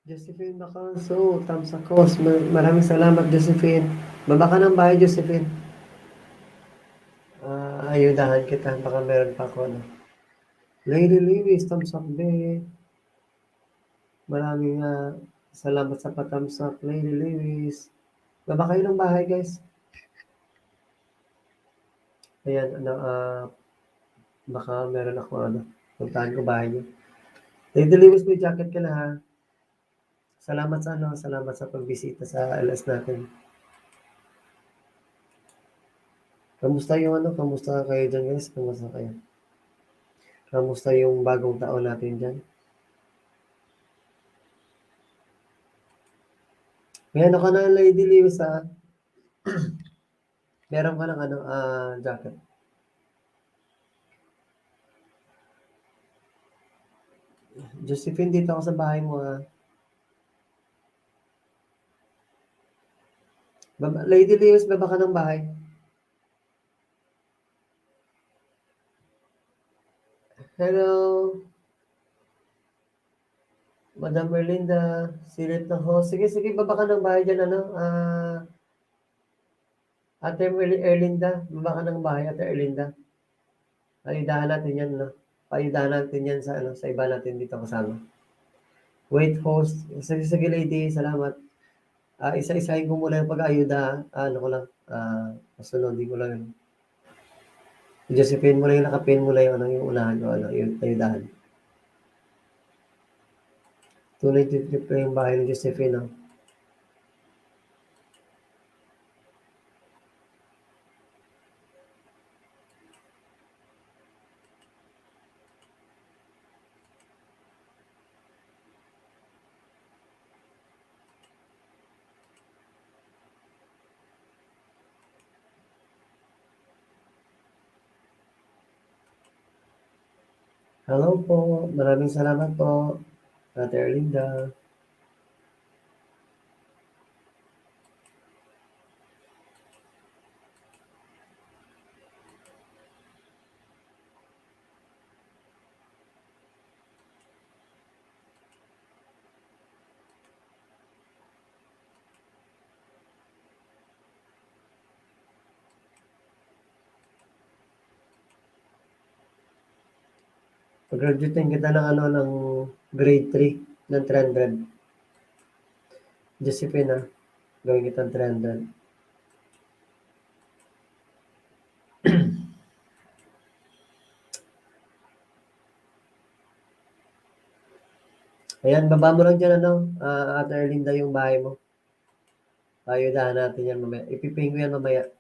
Josephine Bacanso, thumbs across. Maraming salamat, Josephine. Baba ka ng bahay, Josephine. Ayudahan kita. Baka meron pa ako, no? Lady Lewis, thumbs up, be. Maraming salamat sa pa-thumbs up, Lady Lewis. Baba kayo ng bahay, guys. Ayan, baka meron ako, puntahan ko bahay niyo. Lady Lewis, may jacket ka na, ha? Salamat sa pagbisita sa LS natin. Kamusta kayo dyan, guys? Kamusta kayo? Kamusta yung bagong taon natin dyan? May ano ka na, Lady Lewis, ha? Meron ka ng jacket. Josephine, dito ako sa bahay mo, ha? Lady Lewis, baba ka ng bahay. Hello. Madam Erlinda, silip na ho. Sige, baba ka ng bahay dyan, Ate Erlinda, baba ka ng bahay, Ate Erlinda. Paidahan natin yan, no? Paidahan natin yan sa iba natin dito kasama. Wait, host. Sige, lady, salamat. Isa-isahin ko muna yung pag-ayuda. Ano ko lang, pasunodin ko lang yun. Josephine mo lang yung nakapin mo lang yung unahan ko, yung ayudahan. Tunay trip na yung bahay ni Josephine, no? Hello po. Maraming salamat po, Ate Erlinda. Pag-graduatein kita ng grade 3 ng 300. Josephine, gawin kitang 300. Ayan, baba mo lang dyan, Ate Erlinda, yung bahay mo. Ayudahan natin yan mamaya. Ipiping ko yan mamaya.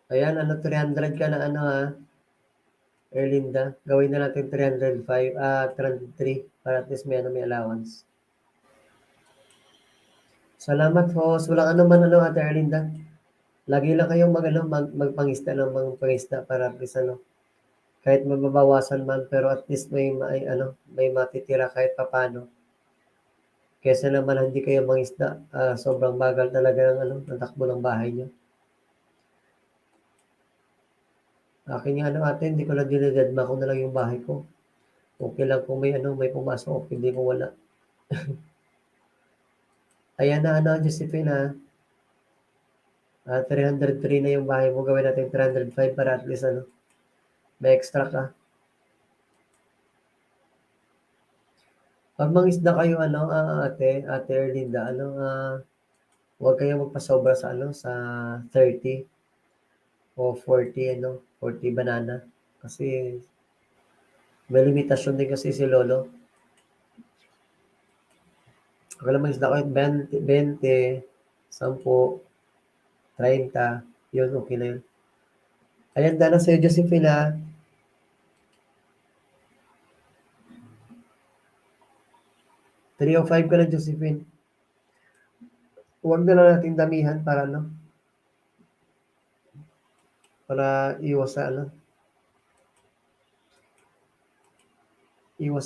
Ayan, 300 ka na Erlinda. Gawin na natin 305, 303 para at least may allowance. Salamat, host. Walang Ate Erlinda. Lagi lang kayong magpangista ng mga pangista para at least kahit mababawasan man pero at least may matitira kahit papano. Kesa naman hindi kayo mangisda, sobrang bagal talaga ng takbo ng bahay niyo. Akin yung ate, hindi ko lang dinededma ko na lang yung bahay ko. Okay lang kung may pumasok, hindi ko wala. Ayan na, Josephine, 303 na yung bahay mo. Gawin natin 305 para at least may extra ka. Pag mangisda kayo, Ate Erlinda, huwag kayo magpasobra sa 30 o 40, 40 banana. Kasi may limitasyon din kasi si Lolo. Kung alam mangisda kayo, 20, 10, 30, yun, okay na yun. Ayan, dana sa'yo, Josephine, 305 ka na, Josephine. Huwag na lang natin damihan para iwas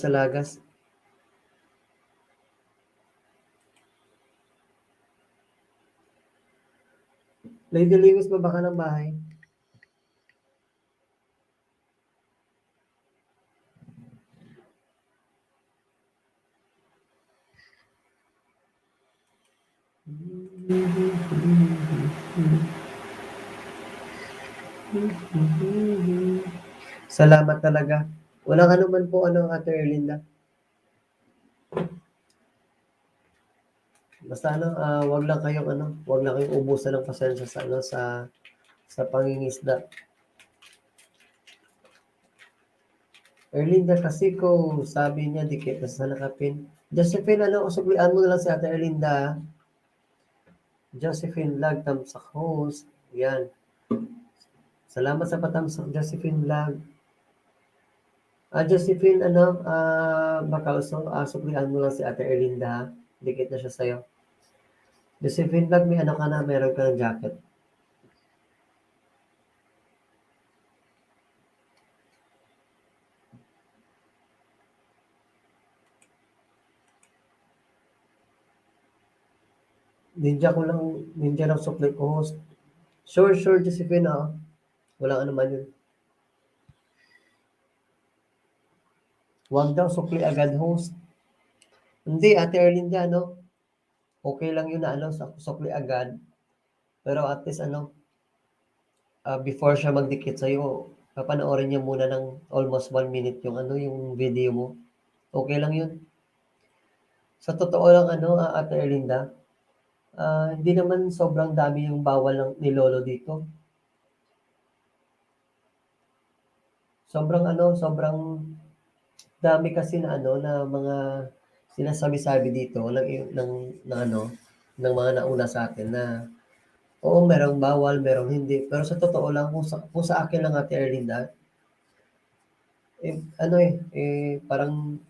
sa lagas. Lady Lewis, baba ka ng bahay. Salamat talaga. Walang anuman po ano, Ate Erlinda. Basta ano, 'wag lang kayong ubusan ng pasensya sa ano, sa pangingisda. Erlinda kasi kung sabi niya dikit na sa nakapin. Josephine, ano, suklian mo na lang si Ate Erlinda. Josephine Vlog, tamsak host. Yan. Salamat sa patamsak, Josephine Vlog. Josephine, ano, baka suklian mo lang si Ate Erlinda, ha? Dikit na siya sa'yo. Josephine Vlog, may ano ka na, meron ka ng jacket. Ninja lang sukli ko host. Sure, Josephine, ah. Walang ano man yun. Huwag daw sukli agad host. Hindi, Ate Erlinda, ano, okay lang yun na ano, sukli agad. Pero at least ano, before siya magdikit sa'yo, papanoorin niya muna ng almost 1 minute yung ano, yung video mo. Okay lang yun. Sa totoo lang ano, Ate Erlinda, hindi naman sobrang dami yung bawal ng ni Lolo dito. Sobrang dami kasi na ano, na mga sinasabi-sabi dito ng ano, ng mga nauna sa atin na oo, merong bawal, merong hindi. Pero sa totoo lang, kung sa akin lang, Ate Erlinda, ano parang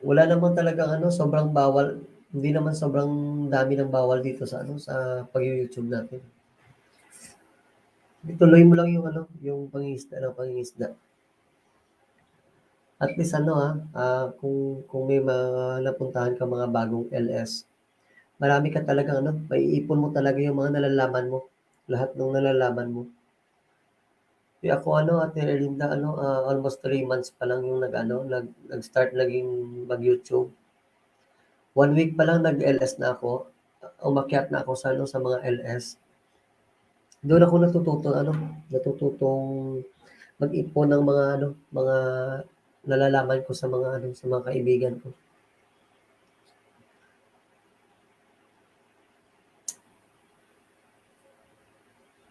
wala naman talagang ano, sobrang bawal. Hindi naman sobrang dami ng bawal dito sa ano, sa pag-YouTube natin. Ituloy mo lang yung ano, yung pangingisda. At least ano kung may mga napuntahan ka mga bagong LS, marami ka talagang ano, maiipon mo talaga yung mga nalalaman mo. Lahat ng nalalaman mo. Ako ano, Ate Erlinda, ano, almost 3 months pa lang yung nag-start naging mag-YouTube. 1 week pa lang nag-LS na ako. Umakyat na ako sa ano, sa mga LS. Doon ako natututong mag-ipon ng mga nalalaman ko sa mga ano, sa mga kaibigan ko.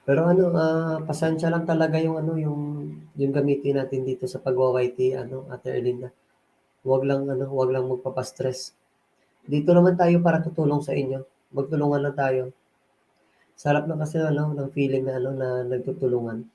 Pero ano, pasensya lang talaga yung ano, yung gamitin natin dito sa pagwa-YT ano, Ate Erlinda. Wag lang magpapa-stress. Dito naman tayo para tutulong sa inyo. Magtulungan lang tayo. Sarap na kasi ano, ng feeling na ano, na nagtutulungan.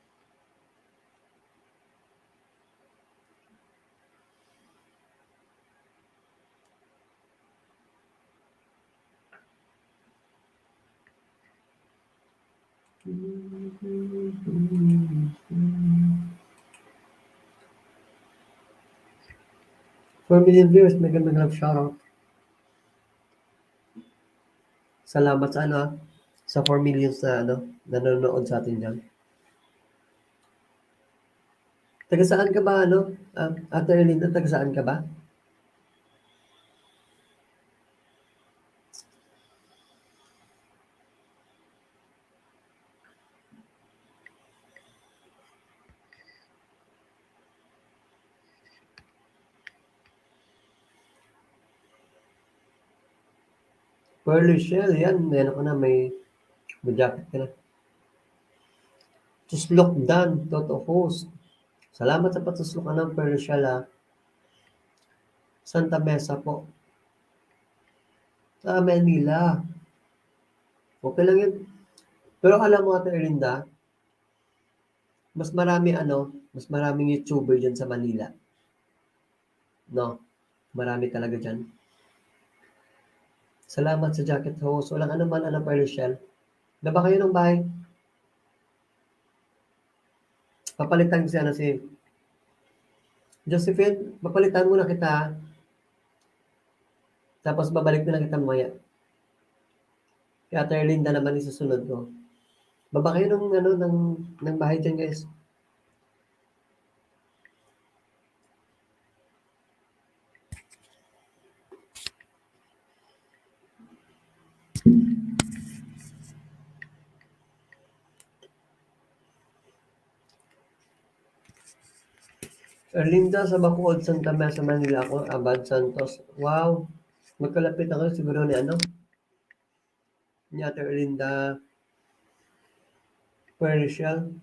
For million viewers, mega mega love shoutout. Salamat sa ano sa 4 millions na ano, nanonood sa atin diyan. Taga saan ka ba ano? Ate Erlinda, taga saan ka ba? Pearly Shell, yan. Meron ko na, may jacket ka na. Tuslok Dan, Toto Host. Salamat sa patuslok ka ng Pearly Shell, ha. Santa Mesa po. Sa Manila. Okay lang yun. Pero alam mo, Ate Erlinda, mas maraming YouTuber dyan sa Manila. No? Marami talaga dyan. Salamat sa jacket host. Walang ano man, ano, Pearly Shell. Na ba kayo ng bahay? Papalitan ko si ano si Josephine, papalitan mo na kita. Tapos babalik na lang kita mamaya. Kaya Ate Erlinda naman isusunod ko. Baba kayo ng bahay dyan, guys. Erlinda sa Bacood, Santa Mesa, Manila ako, Abad Santos. Wow! Magkalapit ako siguro ni ano, ni Ate Erlinda Puercial.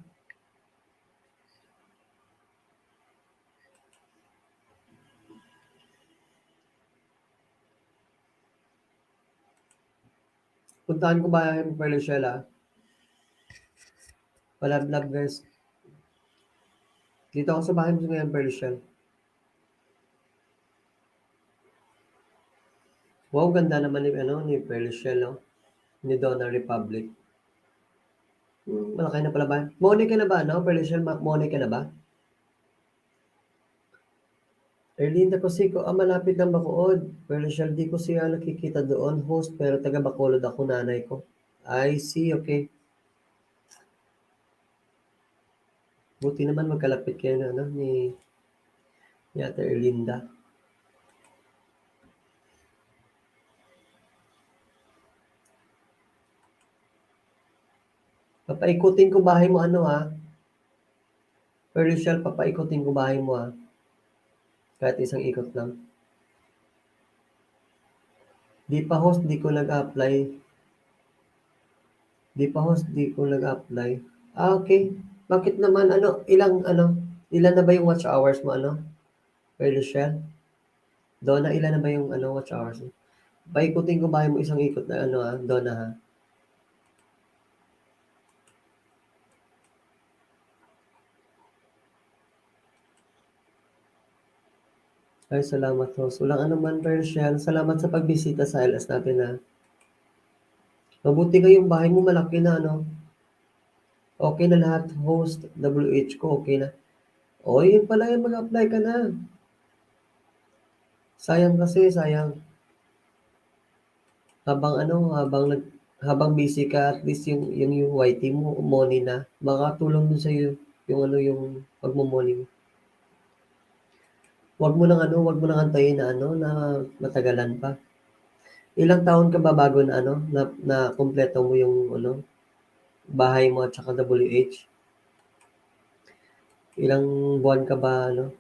Puntahan ko ba yung Puercial ah? Palablab guys. Dito ako sa bahay mo ngayon, Puercial. Wow, ganda naman ni, ano, ni Puercial, no? Ni Donna Republic. Malaki na pala ba? Money ka na ba, no? Puercial, money ka na ba? Erlinda kasi ko, malapit ng Bacood. Puercial, di ko siya nakikita doon, host, pero taga Bacolod ako, nanay ko. I see, okay. Buti naman magkalapit kayo na, ano, ni Ate Erlinda. Papaikutin ko bahay mo, ano ha? Puercial, papaikutin ko bahay mo ha? Kahit isang ikot lang. Di pa host, di ko nag-apply. Di pa host, di ko nag-apply. Okay. Bakit naman, ilan na ba yung watch hours mo, ano? Puercial? Donna, ilan na ba yung, ano, watch hours mo? Paikutin ko bahay mo isang ikot na, ano ha? Donna ha? Ay, salamat host. Walang anuman, Puercial. Salamat sa pagbisita sa LS natin ha. Mabuti kayong bahay mo, malaki na, ano? Okay na lahat, host, WH ko, okay na. O, yun pala yun, mag-apply ka na. Sayang kasi, sayang. Habang busy ka, at least yung UYT mo, money na. Makatulong dun sa'yo yung ano, yung pagmo-money mo. Wag mo nang antayin na ano, na matagalan pa. Ilang taon ka ba bago na ano, na kumpleto mo yung ano, bahay mo at saka WH? Ilang buwan ka ba ano?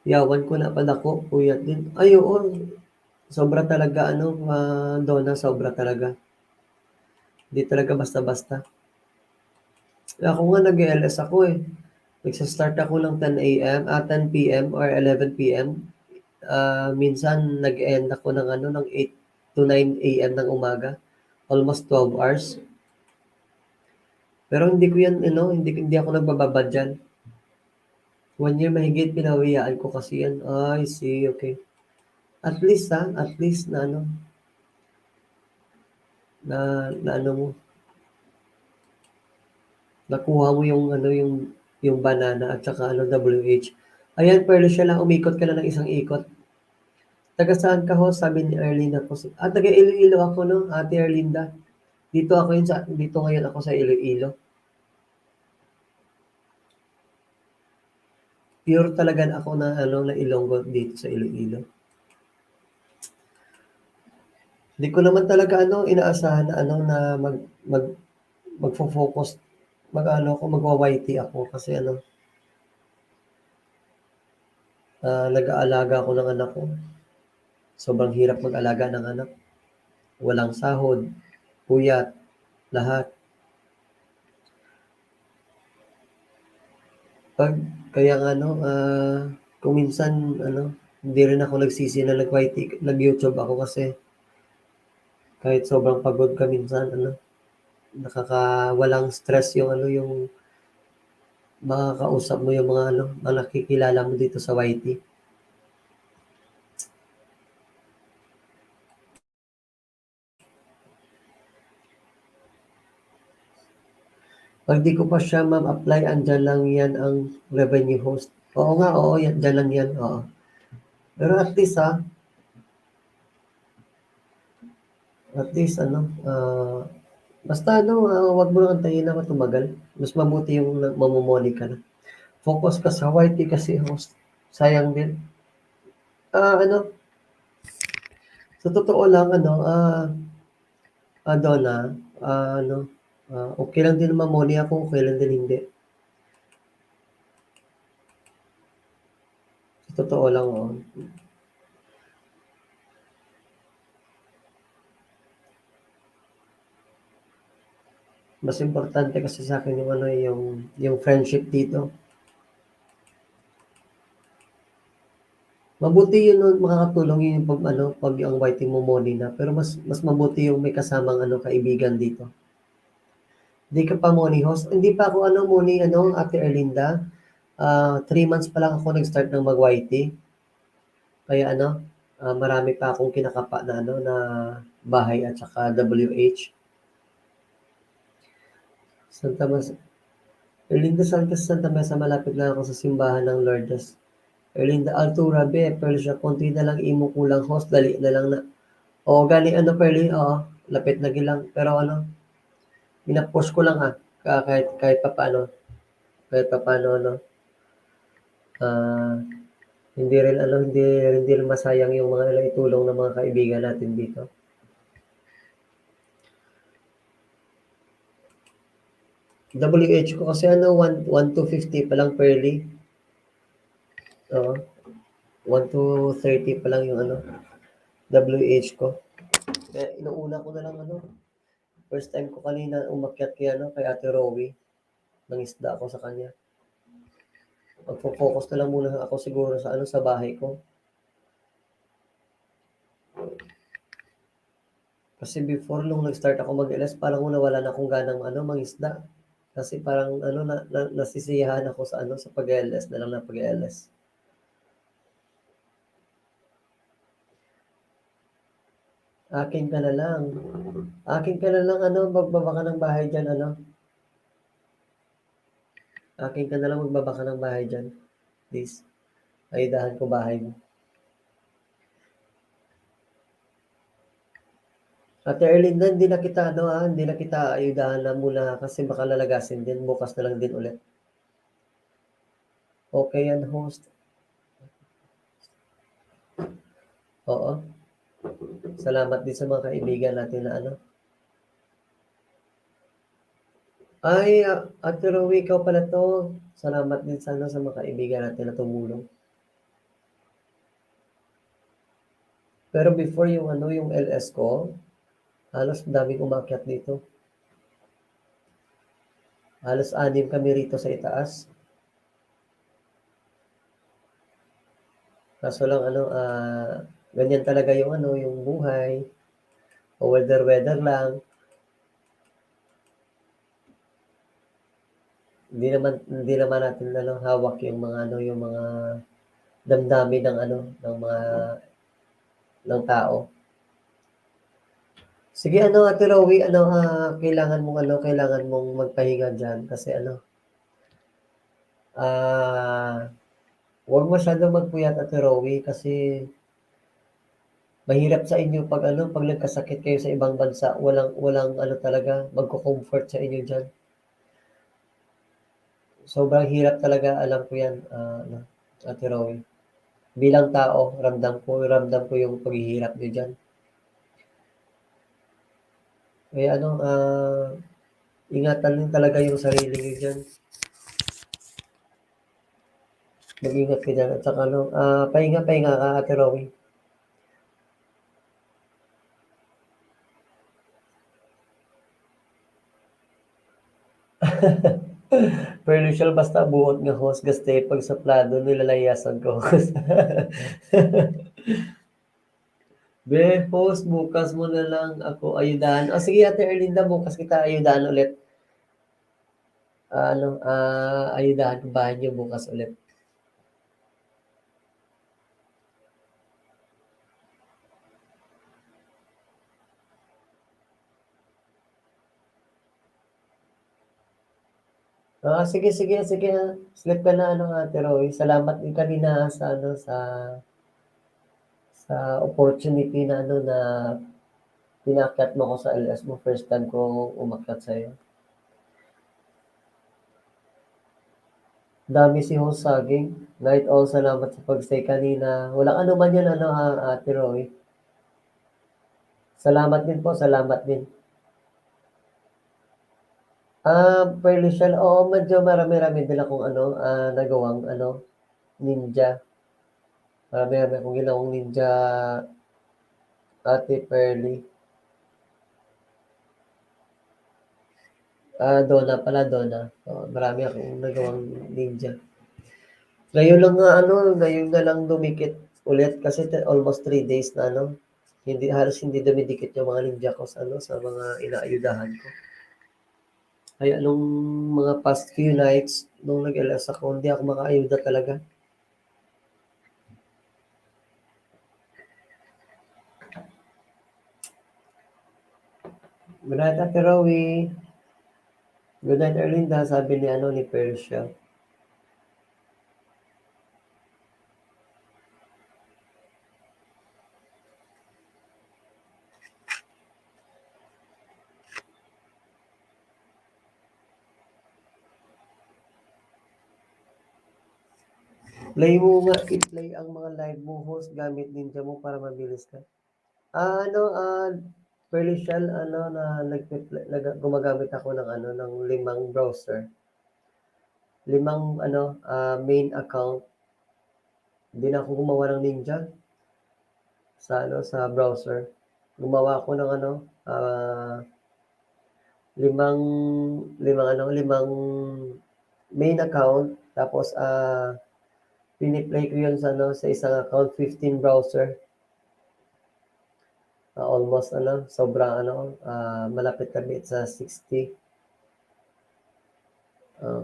Yawan ko na padako, puyat din. Ay, oo. Sobra talaga ano, Donna, sobra talaga. Di talaga basta-basta. Ako nga nag-LS ako eh. Nagsa-start ako ng 10 AM, 10 PM or 11 PM. Minsan nag-end ako ng ano, ng 8 to 9 AM ng umaga. Almost 12 hours. Pero hindi ko yan, ano, hindi ako nagbababad dyan. 1 year mahigit pinawiyaan ko kasi yan. I see, okay. At least at least na ano, na ano mo, nakuha mo yung ano, yung banana at saka ano, WH. Ayan, pero siya lang, umikot ka na ng isang ikot. Taga saan ka ho? Sabi ni Erlinda po. Taga Iloilo ako, no, Ate Erlinda. Dito ngayon ako sa Iloilo. Pure talaga ako na ano, na Ilonggo dito sa Iloilo. Hindi ko naman talaga ano, inaasahan na ano, na mag magfo-focus, mag-ano ako, magwa-YT ako kasi ano, nag-aalaga ako ng anak ko. Sobrang hirap mag-alaga ng anak. Walang sahod, puyat, lahat. Pag kaya nga ano, kung minsan ano, hindi rin ako nagsisi na nag-YT, nag-YouTube ako kasi kahit sobrang pagod ka minsan, ano, walang stress yung ano, yung makakausap mo yung mga ano, mga nakikilala mo dito sa YT. 'Pag di ko pa siya apply andiyan lang yan ang revenue host. Oo nga, oo, yan, diyan lang yan, oo. Pero at least ano, basta ano, wag mo lang antayin na tumagal. Mas mabuti yung mamomoni ka na. Focus ka sa YT kasi host. Sayang din. Ano, sa totoo lang, ano, Donna, ano, okay lang din mamoni ako, okay lang din hindi. Totoo lang, oo. Mas importante kasi sa'kin yung ano, yung friendship dito. Mabuti yun 'no, makakatulong yun yung 'pag ano, 'pag ang writing mo money na, pero mas mabuti yung may kasamang ano, kaibigan dito. Hindi ka pa money host, hindi pa ako ano, money ano, Ate Erlinda, 3 months pa lang ako nag-start ng mag-YT. Kaya ano, marami pa akong kinakapa na ano, na bahay at saka WH. Santa Mesa, Erlinda Santa Mesa, malapit lang ako sa simbahan ng Lourdes. Erlinda Altura be, pero siya konti na lang imo kulang host, dali na lang na. Oo, gani ano Perli, oo, lapit na gilang. Pero ano, pina-push ko lang kahit kahit papaano ano, ah, hindi rin masayang yung mga naitulong ng mga kaibigan natin dito. WH ko kasi ano, 1 to 50 pa lang Perli. Oo, 1 to 30 pa lang yung ano, WH ko. Kaya inuuna ko na lang ano, first time ko kanina umakyat kay ano, kay Ate Rowie. Nangisda ako sa kanya. Magfo-focus na lang muna ako siguro sa ano, sa bahay ko. Kasi before nung nag-start ako mag-LS, parang nawalan akong ganang ano, mangisda. Kasi parang ano, nasisiyahan ako sa ano, sa pag-LS na lang na pag-LS. Akin ka na lang. Akin ka na lang ano, magbaba ka ng bahay dyan ano. Akin ka na lang magbaba ka ng bahay dyan. Please. Ayudahan ko bahay mo. Ate Erlinda, hindi na kita ano hindi na kita ayudahan na muna kasi baka lalagasin din. Bukas na lang din ulit. Okay yan, host. Oo. Salamat din sa mga kaibigan natin na ano. Ay, Ate Rowie, ikaw pala 'to. Salamat din sa ano, sa mga kaibigan natin na tumulong. Pero before yung ano, yung LS ko, halos daming umakyat dito. Halos 6 kami rito sa itaas. Kaso lang ano, ganyan talaga yung ano, yung buhay. Weather lang. Hindi naman natin ano, hawak yung mga ano, yung mga damdamin ng ano, ng tao. Sige ano, Ate Rowie, ano, kailangan mong magpahinga diyan kasi ano, ah, huwag masyadong magpuyat, Ate Rowie, kasi mahirap sa inyo 'pag ano, 'pag nagkasakit kayo sa ibang bansa, walang walang ano talaga, magko-comfort sa inyo diyan. Sobrang hirap talaga, alam ko 'yan, ano, Ate Rowie. Bilang tao, ramdam ko yung paghihirap niyo diyan. Kaya ano, ingatan din talaga yung sarili niyo diyan. Mag-ingat ka diyan at saka ano, pahinga-pahinga ka, Ate Rowie. Per usual basta buot nga host gaste pag suplado nilalayasan ko host. Be, host bukas mo na lang ako ayudahan. O sige Ate Erlinda, bukas kita ayudahan ulit. Ano, ayudahan ko bahay niyo bukas ulit. Sige, sige, sige. Sleep ka na ano Ate Roy. Salamat din kanina sa ano sa opportunity na ano na pinakyat mo ko sa LS mo. First time ko umakyat sa'yo. Dami si host saging. Night all, salamat sa pag-stay kanina. Walang ano man yan, ano, Ate Roy. Salamat din po, salamat din. Per Lucian, oo, medyo marami-rami din akong ano, nagawang ano, ninja. Marami akong ginawang ninja, Ate Pearly. Donna pala, Donna. Marami akong nagawang ninja. Ngayon lang nga ano, ngayon na lang dumikit ulit kasi almost 3 days na ano, hindi halos hindi dumidikit yung mga ninja ko sa ano, sa mga inaayudahan ko. Kaya nung mga past few nights, nung nag-LS ako, hindi ako makaayuda talaga. Good night, Ate Rowie. Good night, Erlinda, sabi ni ano ni Persia. Play mo nga, i-play ang mga live mo host gamit ninja mo para mabilis ka. Ano, Pearly Shell, ano, na gumagamit ako ng ano, ng 5 browser. 5 ano, main account. Hindi na ako gumawa ng ninja sa ano, sa browser. Gumawa ako ng ano, limang, limang main account. Tapos, piniplay ko yun sa ano, sa isang account, 15 browser. Almost ano, sobrang ano, malapit kami sa 60.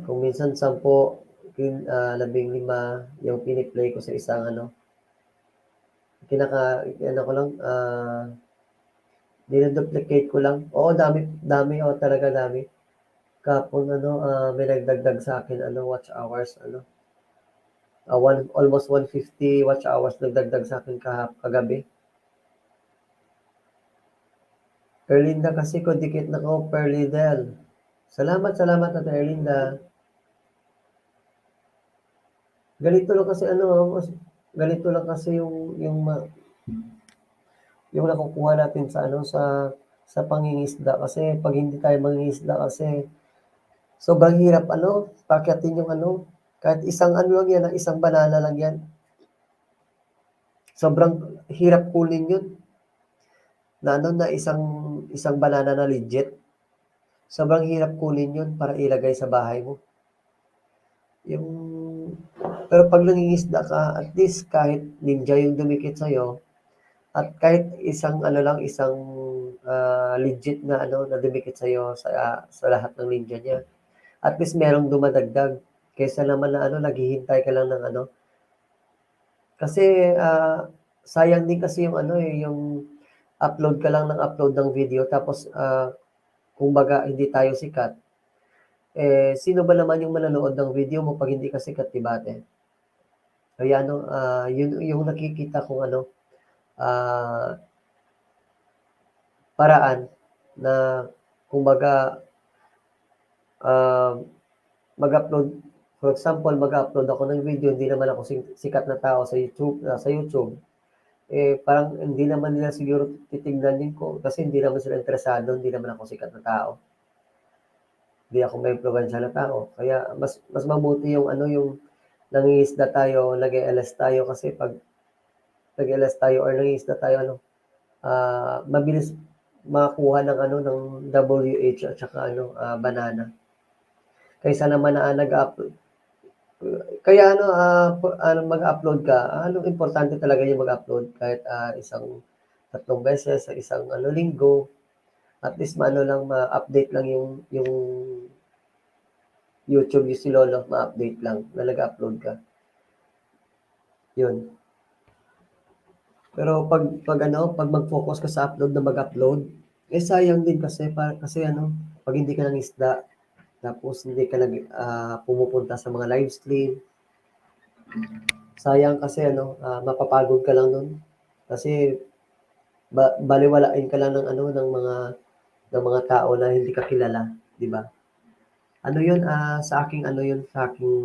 Kung minsan 10, 15 yung piniplay ko sa isang ano, ano ko lang, dinuduplicate ko lang. Oo, dami, dami, talaga dami. Kapon ano, may nagdagdag sa akin, ano, watch hours, ano, almost 150 watch hours nagdagdag sa akin kagabi. Erlinda kasi ko, dikit na ko, Perlidel. Salamat, salamat, Ate Erlinda. Ganito lang kasi ano, ganito lang kasi yung nakukuha natin sa ano, sa pangingisda. Kasi pag hindi tayo mangingisda kasi sobrang hirap ano, pakyatin yung ano, kahit isang ano lang yan, isang banana lang yan. Sobrang hirap kunin yun. Na ano, na isang banana na legit. Sobrang hirap kunin yun para ilagay sa bahay mo. Yung, pero pag nangingisda ka, at least kahit ninja yung dumikit sa'yo, at kahit isang ano lang, isang legit na ano, na dumikit sa'yo sa lahat ng ninja niya, at least merong dumadagdag. Kaysa naman na ano, naghihintay ka lang ng ano. Kasi sayang din kasi yung ano eh, yung upload ka lang ng upload ng video tapos kumbaga hindi tayo sikat. Sino ba naman yung manonood ng video mo pag hindi ka sikat, di ba, ate? Kaya ano, yun yung nakikita kong ano, ah, paraan na kumbaga ah, mag-upload. For example, mag-upload ako ng video, hindi naman ako sikat na tao sa YouTube. Parang hindi naman nila siguro titignan din ko kasi hindi naman sila interesado, hindi naman ako sikat na tao. Hindi ako maimpluwensiya na tao. Kaya mas mabuti yung ano, yung nangingisda tayo, nag-e-LS tayo kasi pag nag-LS tayo or nangingisda tayo, ano, mabilis makakuha ng ano, ng WH at saka ano, banana. Kaysa naman na nag-upload. Kaya ano, mag-upload ka, ano, importante talaga yung mag-upload kahit isang 3 beses sa isang ano, linggo. At least maano lang, ma-update lang yung YouTube yung si Lolo, ma-update lang na nag-upload ka. Yun. Pero pag ano, pag mag-focus ka sa upload na mag-upload, sayang din kasi ano, pag hindi ka nangisda, tapos hindi ka pumupunta sa mga live stream, sayang kasi ano, mapapagod ka lang nun. Kasi balewalain ka lang ng ano, ng mga tao na hindi ka kilala, 'di ba? Ano 'yun, sa aking ano 'yun, sa aking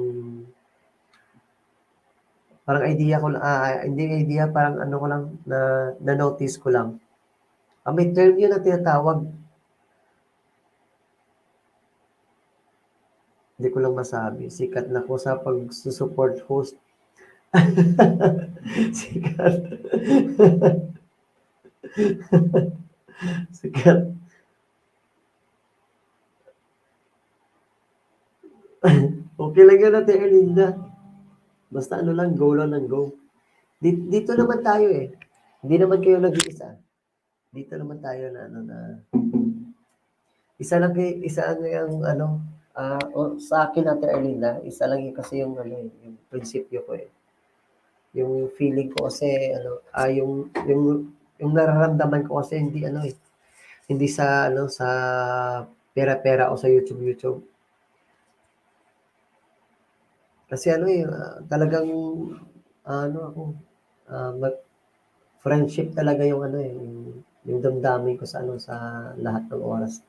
parang idea ko hindi idea, parang ano ko lang, na-notice ko lang. May term 'yun na tinatawag, hindi ko lang masabi. Sikat na ako sa pagsu-support host. Sikat. Sikat. Okay lang yun, Ate Erlinda. Basta ano lang, go lang ng go. Dito naman tayo eh. Hindi naman kayo nag-iisa. Dito naman tayo na ano na isa lang yung ano sa akin Ate Erlinda, isa lang yung kasi yung ano eh, yung prinsipyo ko eh. Yung feeling ko kasi ano, yung nararamdaman ko kasi hindi ano eh, hindi sa ano sa pera-pera o sa YouTube. Kasi ano eh, talagang ano ako, friendship talaga yung ano eh, yung damdamin ko sa ano sa lahat ng oras.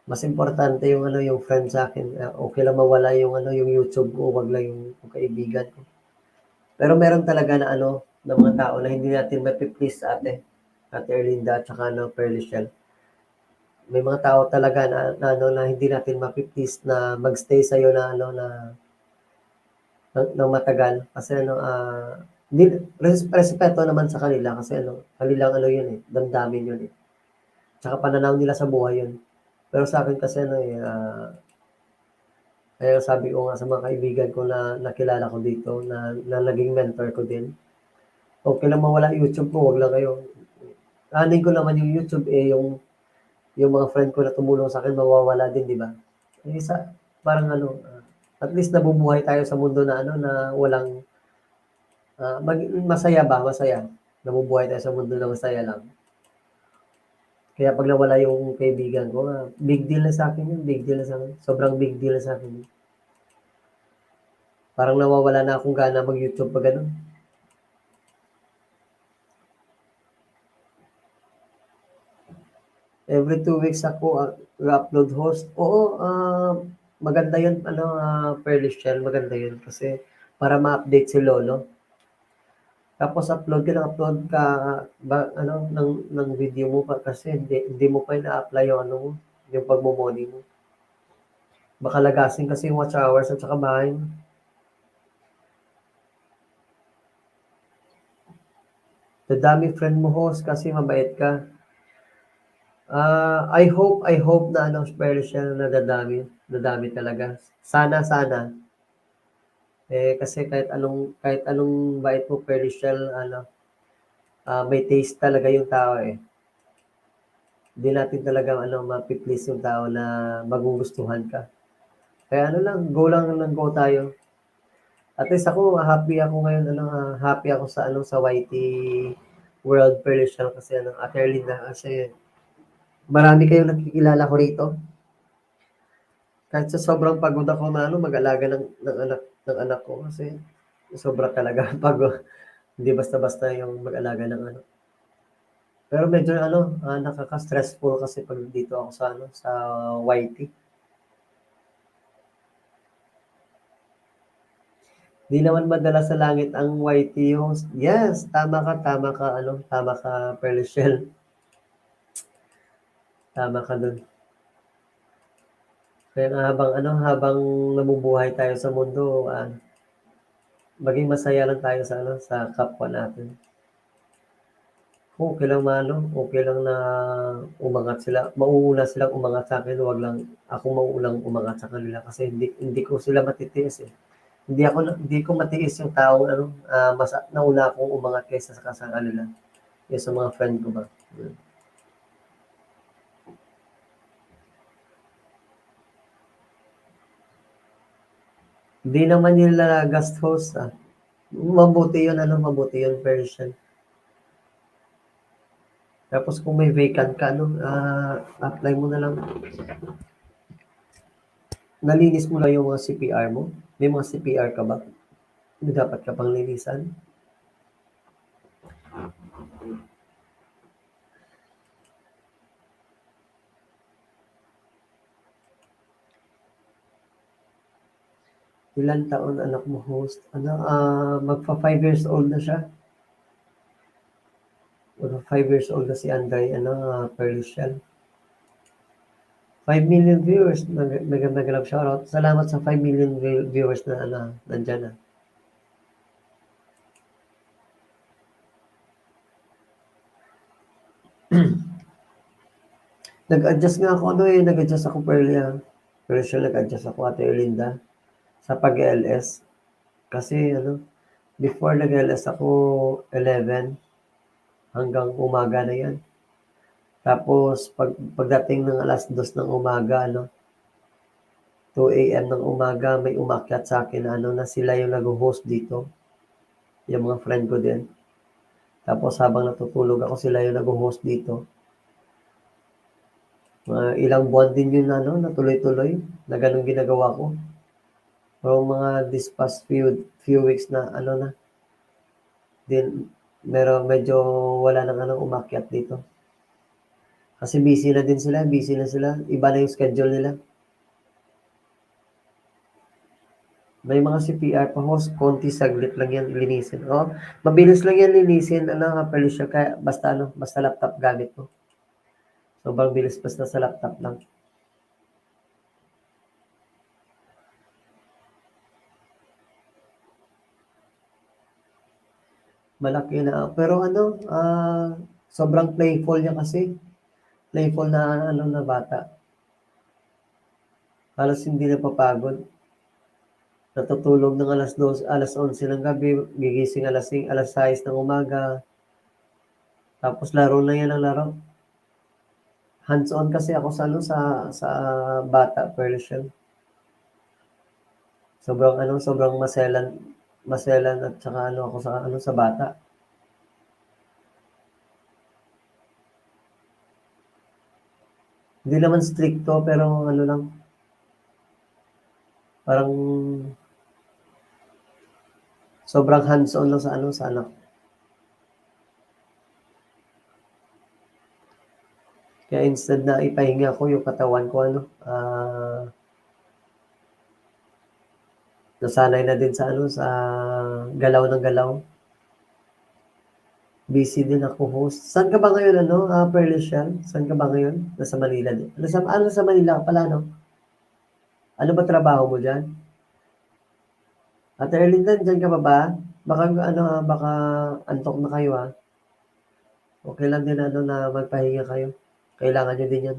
Mas importante yung ano, yung friend sa'kin, okey lang mawala yung ano, yung YouTube ko, wag lang yung kaibigan ko. Pero meron talaga na ano, na mga tao na hindi natin mapi-please Ate Erlinda at saka ano, Pearly Shell. May mga tao talaga na ano, na hindi natin mapi-please na mag-stay sa'yo na ano, na ng matagal kasi ano, hindi respeto naman sa kanila kasi ano, kanilang ano yun, eh, damdamin yun, eh, tsaka pananaw nila sa buhay yun. Pero sa'kin kasi ano, eh, kaya sabi ko nga sa mga kaibigan ko na nakilala ko dito na naging mentor ko din, okey lang mawala yung YouTube ko, wag lang kayo aanhin ko naman yung YouTube, eh, yung mga friend ko na tumulong sa'kin mawawala din, 'di ba? Eh, parang ano, at least nabubuhay tayo sa mundo na ano, na walang, masaya ba, masaya. Nabubuhay tayo sa mundo na masaya lang. Kaya 'pag nawala yung kaibigan ko, big deal na sa'kin yun, big deal na sa'kin, sobrang big deal na sa'kin yun. Parang nawawala na akong gana mag-YouTube 'pag gano'n. Every 2 weeks ako, upload host. Oo, maganda yun ano, Pearly Shell, maganda yun kasi para ma-update si lolo. Tapos upload ka ng upload ka ba ano ng video mo pa kasi hindi mo pa ina-apply yung ano mo, yung pagmo-money mo. Baka lagasin kasi yung watch hours at saka bahay mo. Dadami friend mo host kasi mabait ka. I hope na ano, Pearly Shell na dadami talaga. Sana. Kasi kahit anong bait mo Pearly Shell ano, may taste talaga yung tao eh. Hindi natin talaga ano mapi-please yung tao na magugustuhan ka. Kaya ano lang, go lang ng go tayo. At least ako happy ako ngayon ano, happy ako sa ano sa YT World Pearly Shell kasi ano, Ate Erlinda kasi marami kayong nakikilala ko rito. Kahit sa sobrang pagod ako na ano, mag-alaga ng anak ko kasi sobra talaga pagod. Hindi basta-basta yung mag-alaga ng ano. Pero medyo ano, nakaka-stressful kasi 'pag dito ako sa ano, sa YT. 'Di naman madala sa langit ang YT host. Yes, tama ka ano, tama ka Perlichel, tama ka dun. Kaya nga habang nabubuhay tayo sa mundo, maging masaya lang tayo sa ano, sa kapwa natin. Okey lang maano, okey lang na umangat sila, mauuna silang umangat sa'kin, wag lang ako mauunang umangat sa kanila kasi hindi ko sila matitiis, eh. Hindi ko matiis yung taong ano, nauna akong umangat kaysa sa kanila, kaysa sa mga friend ko ba, yun. Hindi naman nila guest host, mabuti yun version. Tapos kung may vacant ka ano, apply mo na lang. Nalinis mo na yung mga CPR mo? May mga CPR ka ba? Na dapat ka pang linisan? Ilang taon anak mo host? Ano, magfa 5 years old na siya. Magfa 5 years old na si Anday, ano, Perlician. 5 million viewers. Mega love shoutout. Salamat sa 5 million viewers na ano, nandyan na. Nag-adjust nga ako ano, eh, nag-adjust ako Perlia, nag-adjust ako Ate Erlinda sa pag-LS. Kasi ano, before nag-LS ako 11 hanggang umaga na 'yan. Tapos pagdating ng 2:00 ng umaga ano, 2 AM ng umaga may umakyat sa'kin na ano na sila yung nagho-host dito, yung mga friend ko din. Tapos habang natutulog ako sila yung nagho-host dito. Mga ilang buwan din yun na ano, na tuloy-tuloy na gano'n ginagawa ko. Pero mga this past few weeks na ano na, din medyo wala ng ano, umakyat dito. Kasi busy na sila, iba na yung schedule nila. May mga CPR pa-host, konti saglit lang yan linisin. Oh, mabilis lang yan linisin, ano, Felicia, kaya basta ano, basta laptop gamit mo. Sobrang bilis basta sa laptop lang. Malaki na, pero ano, sobrang playful niya kasi. Playful na ano na bata. Halos hindi napapagod. Natutulog ng alas 11 ng gabi, gigising alas 6 ng umaga. Tapos laro na yan ang laro. Hands-on kasi ako sa ano sa bata version. Sobrang maselan at saka ano ako sa ano sa bata. Hindi naman stricto pero ano lang, parang sobrang hands-on lang sa ano sa anak. Kaya instead na ipahinga ko yung katawan ko ano, nasanay na din sa ano sa galaw ng galaw. Busy din ako host. Saan ka ba ngayon ano, Perlician? Saan ka ba ngayon? Nasa Manila din. Nasa Manila ka pala, no? Ano ba trabaho mo diyan? Ate Erlinda, diyan ka pa ba? Baka ano, baka antok na kayo, ha? Okey lang din ano na magpahinga kayo. Kailangan niyo din 'yan.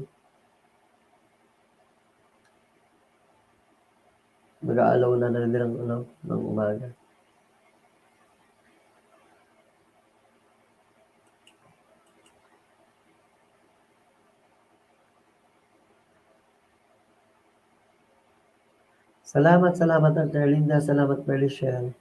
Mag-aalaw na din ng ano, ng umaga. Salamat Ate Erlinda, salamat Perlician.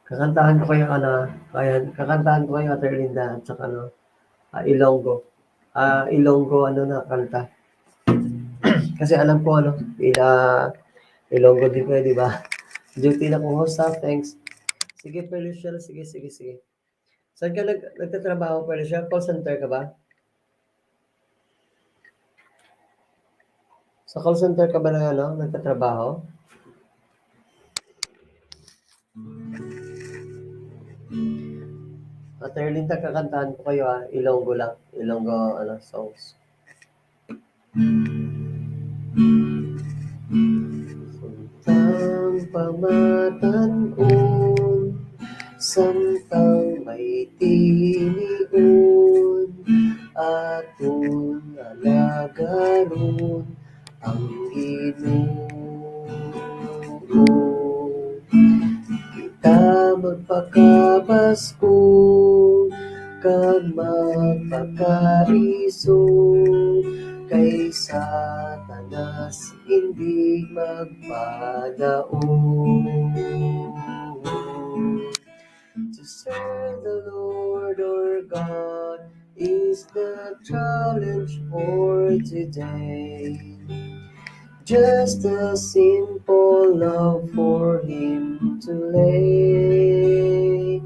Kakantahan ko kayo ano, ayan, kakantahan ko kayo Ate Erlinda at saka ano, Ilonggo. Ilonggo ano na kanta. Kasi alam ko ano, Ilonggo din kayo, di ba? Duty na kong host ha, thanks. Sige, Felicia, sige. Saan ka nagtatrabaho, Felicia? Call center ka ba? Sa call center ka ba na ano, nagtatrabaho? At Erlinda, kakantahan ko kayo ha, Ilonggo lang. Ilonggo, ano, songs. Suntang pamatanon, samtang may tinigon, aton alagaron ang Ginoo. Kita magpakabasko kag magpakaiso kay Satanas hindi magpadaon. To serve the Lord our God is the challenge for today. Just a simple love for Him to lay.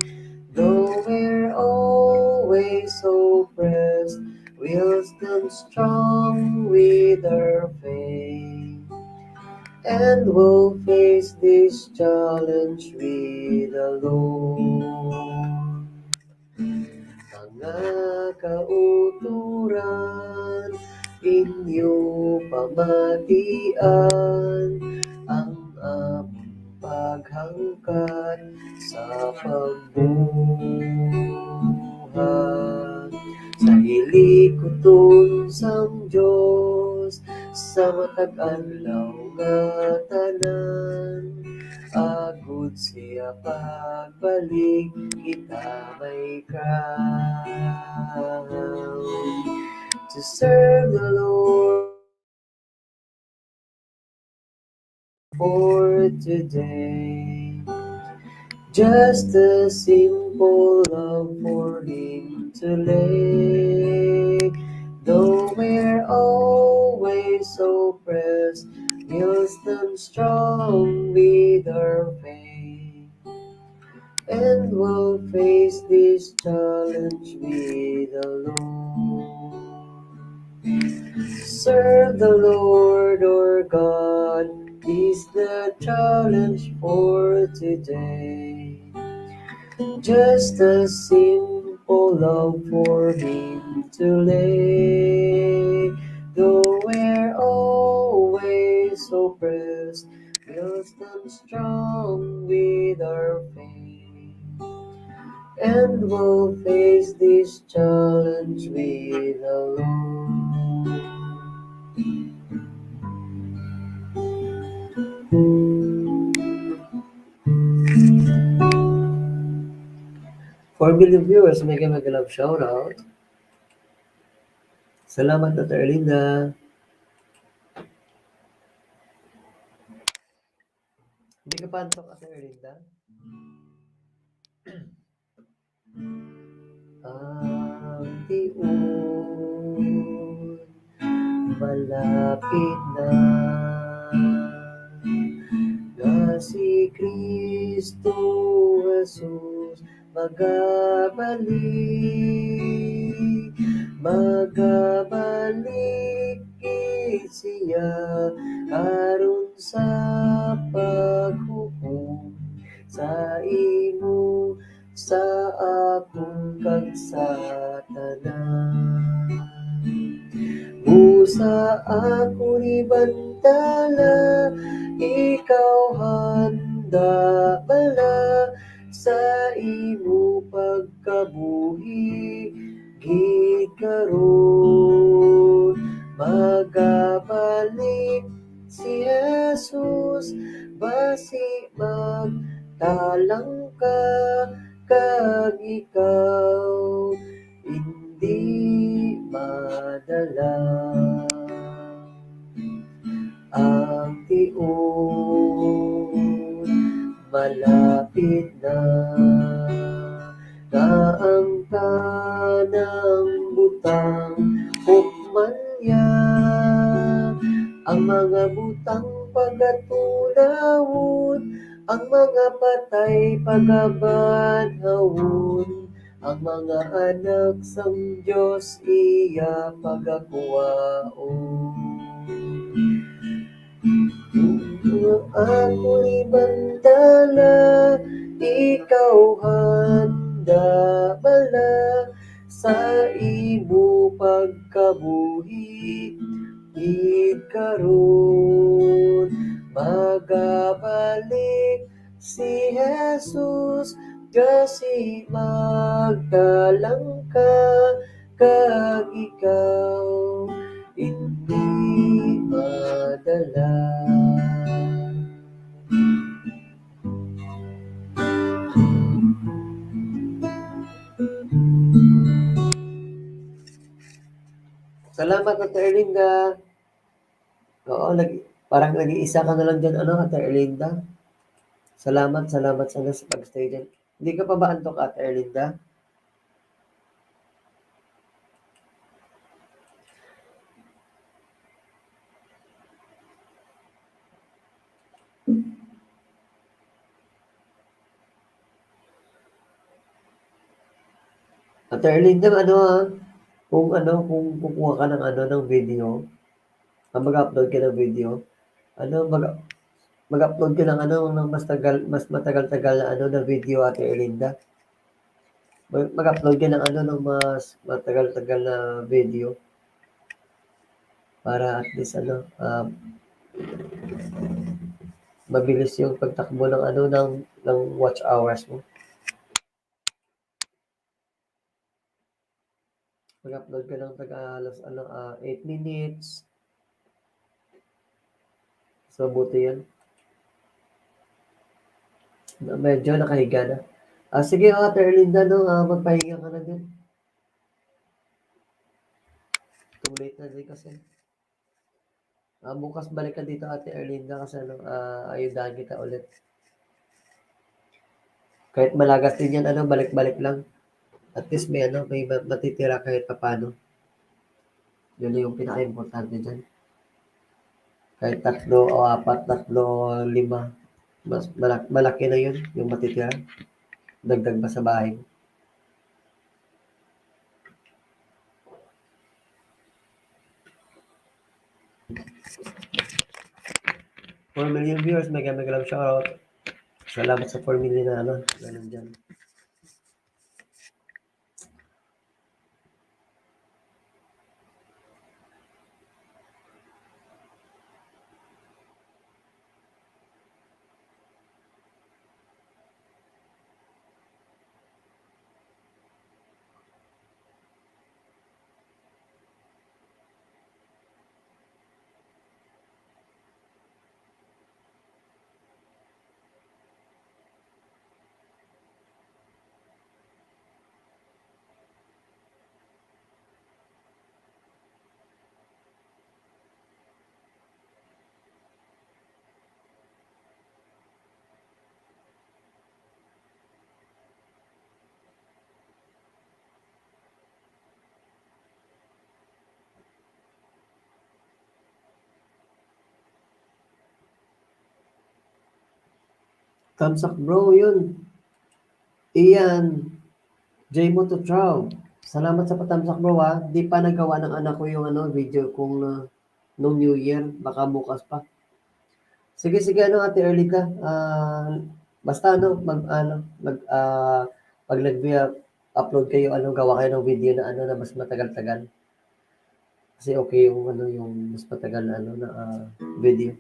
Though we're always oppressed, we'll stand strong with our faith. And we'll face this challenge with the Lord. Mga kauturan, inyo pamatian, ang among paghangkat sa pagbuhat. Sa hilikuton sang Diyos, sa matag adlaw nga tanan, agud siya pagbalik, kita may crown. To serve the Lord for today. Just a simple love for Him to lay. Though we're always so pressed, we'll stand strong with our faith. And we'll face this challenge with the Lord. Serve the Lord our God is the challenge for today. Just a simple love for Him to lay. Though we're always so pressed, we'll stand strong with our faith. And we'll face this challenge with the Lord. For million viewers, may mag-love shoutout. Salamat, Dr. Erlinda. Hindi ka pa antok, Dr. Erlinda? Ang tiun, malapit na, nga si Kristo Jesus magabalik siya karon sa paghukom sa imo sa akong kag sa tanan. Busa ako ni bantala, ikaw handa bala sa imo pagkabuhi gid karon. Magabalik si Jesus, basi magtalang ka kag ikaw hindi madala. Ang tiun malapit na, nga ang tanang butang hukmanya, ang mga butang pagatulawon, ang mga patay pagabanhawon, ang mga anak sang Diyos iya pagakuwaon. Ako'y bantala, ikaw handa bala sa imo pagkabuhi gid karon. Magabalik si Jesus, kasi magtalang ka kag ikaw hindi madala. Salamat, Ate Erlinda. Oo, parang nag-iisa ka na lang dyan, Ate Erlinda. Salamat sa pag-stay dyan. Hindi ka pa ba antok, Ate Erlinda? Ate Erlinda, kung kukuha ka ng video, mag-upload ka ng video, mag-upload ka ng mas matagal-tagal na video, Ate Erlinda. Mag-upload ka ng mas matagal-tagal na video para at least mabilis yung pagtakbo ng ano ng watch hours mo. Mag-upload ka ng alas 8 minutes. So buti 'yun. Medyo nakahiga na. Sige, Ate Erlinda 'no, magpahinga ka na din. Too late na din kasi. Bukas balik ka dito, Ate Erlinda, kasi ayudahan kita ulit. Kahit malagas din yan, balik-balik lang. At least may matitira kahit papaano. Yun yung pinaka-importante dyan. Kahit 3 o 4, 3, 5, mas malaki na yun, yung matitira. Dagdag pa sa bahay. 4 million viewers, mega love shoutout. Salamat sa 4 million na ganun dyan. Thumbs up bro, yun. Ian, J mo to Trow. Salamat sa patamsak bro ha. Di pa nagawa ng anak ko yung video kung nung New Year. Baka bukas pa. Sige, sige, Ate Erlita. Basta pag nag-upload kayo, gawa kayo ng video na na mas matagal-tagal. Kasi okay yung yung mas matagal na video.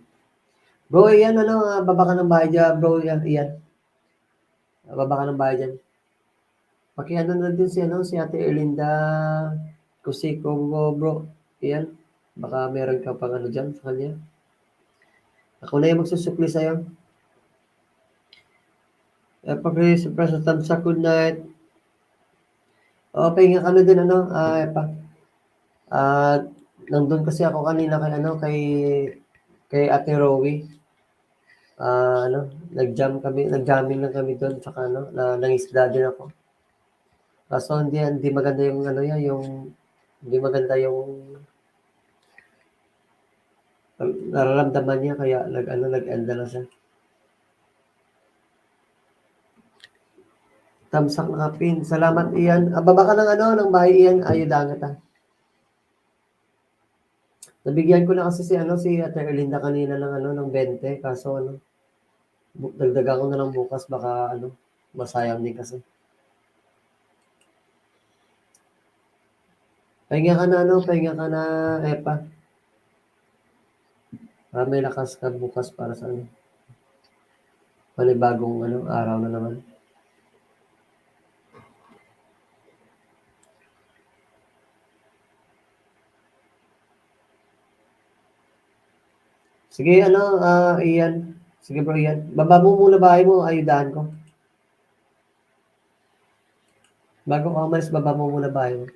Bro, yan baba ka ng bahay dyan, bro, yan. Baba ka ng bahay dyan. Paki-ano na din si Ate Erlinda Kusiko bro. Yan. Baka meron ka pang dyan sa kanya. Ako na yung magsusupli sa'yo. Pag-press sa thumbs up, good night. Pahinga ka na din nandun kasi ako kanina kay Ate Rowie. Nag-jamming lang kami doon, tsaka nangisda din ako. Kaso hindi maganda yung hindi maganda yung nararamdaman niya, kaya nag-end na lang siya. Tamsak nakapin. Salamat, Ian. Baba ka ng bahay, Ian. Ayudahan kita. Nabigyan ko na kasi si Ate Erlinda kanina ng 20. Kaso dagdagan ko na lang bukas. Baka masayang din kasi. Pahinga ka na, Epa. May lakas ka bukas para sa panibagong araw na naman. Sige, Ian. Sige bro, Ian. Baba mo muna bahay mo, ayudahan ko. Bago ka umalis, baba mo muna bahay mo.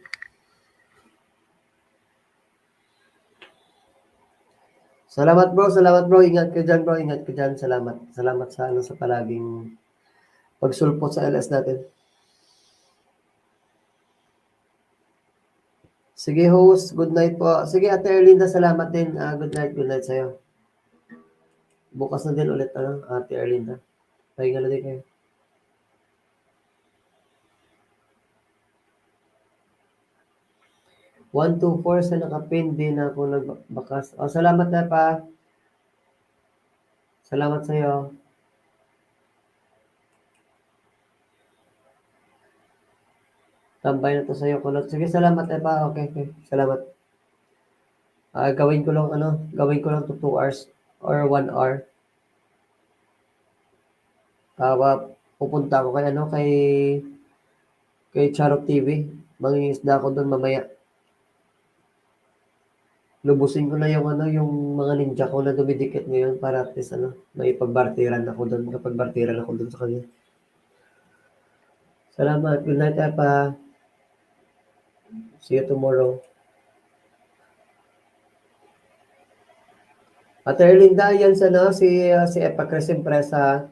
Salamat bro. Ingat ka dyan bro, ingat ka dyan. Salamat sa palaging pagsulpot sa LS natin. Sige host, good night po. Sige Ate Erlinda, salamat din. Good night sa'yo. Bukas na din ulit Ate Erlinda. Pahinga na din kayo. 124 sa nakapin, din ako nagbakas. Salamat na pa. Salamat sa'yo. Tambay na to sa'yo, Kulot. Sige, salamat pa. Okay. Salamat. Gawin ko lang 2 hours or 1 hour. Pupunta ako kay ano, kay Charot TV. Mangingisda ako dun mamaya. Lubusin ko na yung ano, yung mga ninja ko na dumidikit ngayon para at least ano, may pagbartiran ako dun, makapagbartiran ako dun sa kanya. Salamat. Good night, Epa. See you tomorrow. Ate Erlinda, yan sa ano, si Epa Chris Impresa.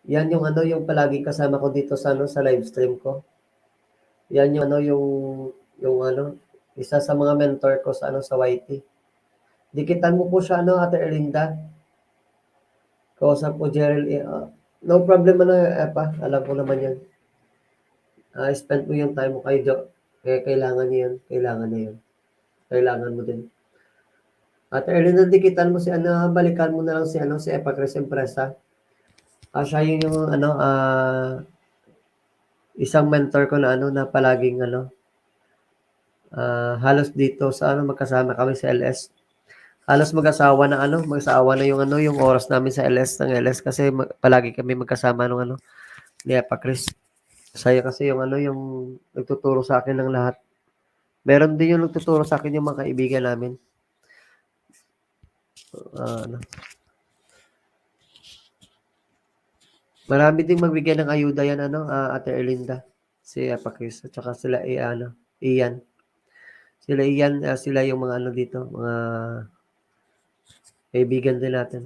Yan yung ano, yung palaging kasama ko dito sa ano, sa live stream ko. Yan yung ano, yung ano, isa sa mga mentor ko sa ano, sa YT. Dikitan mo po siya ano, Ate Erlinda. Kausap ko Jerel, no problem na, Epa. Alam ko naman yan. Spend mo yung time mo kay Jo. Kaya kailangan niya yun. Kailangan niya yun. Kailangan mo din. At early na dikitan mo si ano, balikan mo na lang si ano, si Epa Chris Impresa. Siya yun yung ano, isang mentor ko na ano, na palaging ano, halos dito sa ano, magkasama kami sa LS. Halos mag-asawa na ano, mag-asawa na yung ano, yung oras namin sa LS ng LS kasi palagi kami magkasama nung ano, ni Epa Chris. Saya kasi yung ano, yung nagtuturo sa akin ng lahat. Meron din yung nagtuturo sa akin yung mga kaibigan namin. Ano. Marami ding magbigay ng ayuda yan ano, Ate Erlinda. Si Epa Chris at saka sila ano, Ian. Sila Ian, sila yung mga ano dito, mga kaibigan din natin.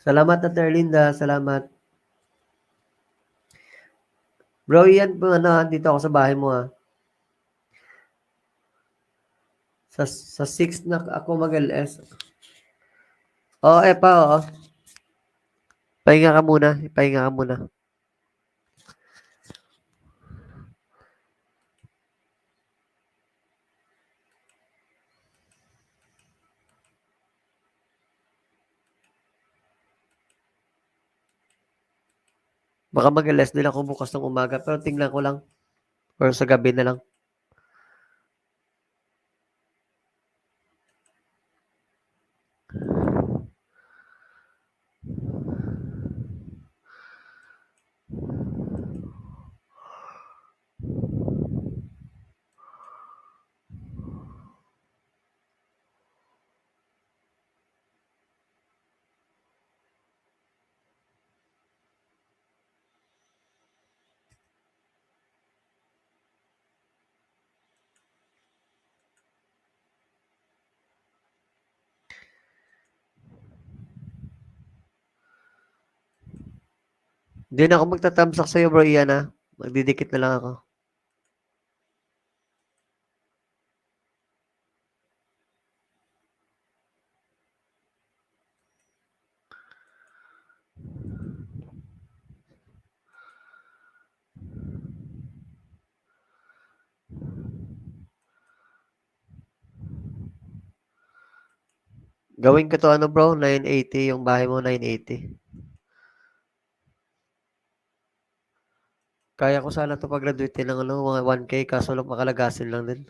Salamat Ate Erlinda, salamat. Bro, Ian po ano, dito ako sa bahay mo ha. Sa 6 na ako mag-LS. Oo, Epa, oo. Pahinga ka muna, pahinga ka muna. Baka mag-LS din ako bukas ng umaga, pero tingnan ko lang. Or sa gabi na lang. Hindi na ako magtatamsak sa'yo, bro, Ian ha. Magdidikit na lang ako. Gawin ko to ano bro, 980 yung bahay mo, 980. Kaya ko sana to pag-graduate ng ano, mga 1K kaso lang makalagasin lang din.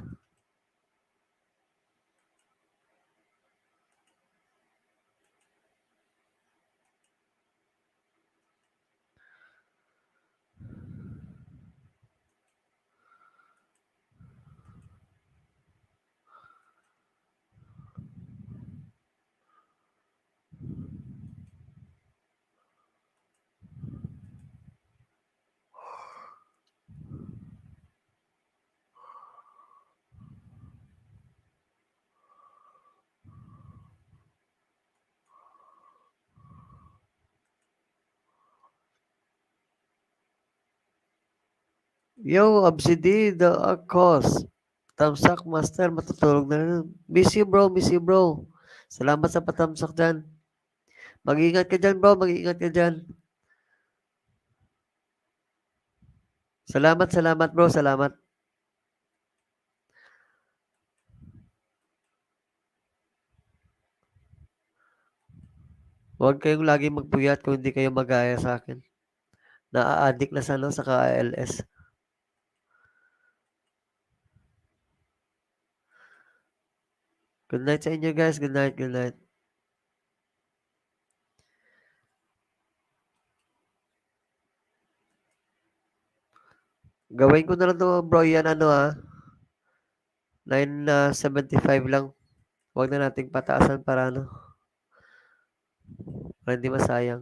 Yo, Absidi, the cause. Tamsak master, matutulog na rin. Miss you bro, miss you bro. Salamat sa patamsak dyan. Mag-iingat ka dyan bro, mag-iingat ka dyan. Salamat, salamat bro, salamat. Huwag kayong lagi magpuyat kung hindi kayo magaya sa akin. Naa-addict na sa ano, sa ka-ALS. Good night sa inyo guys, good night, good night. Gawin ko na lang 'to bro yan ano, 975 lang. Wag na nating pataasan para ano, para hindi masayang.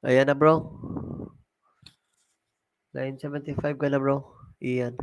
Ayan na bro, 975 ka na bro, iyan.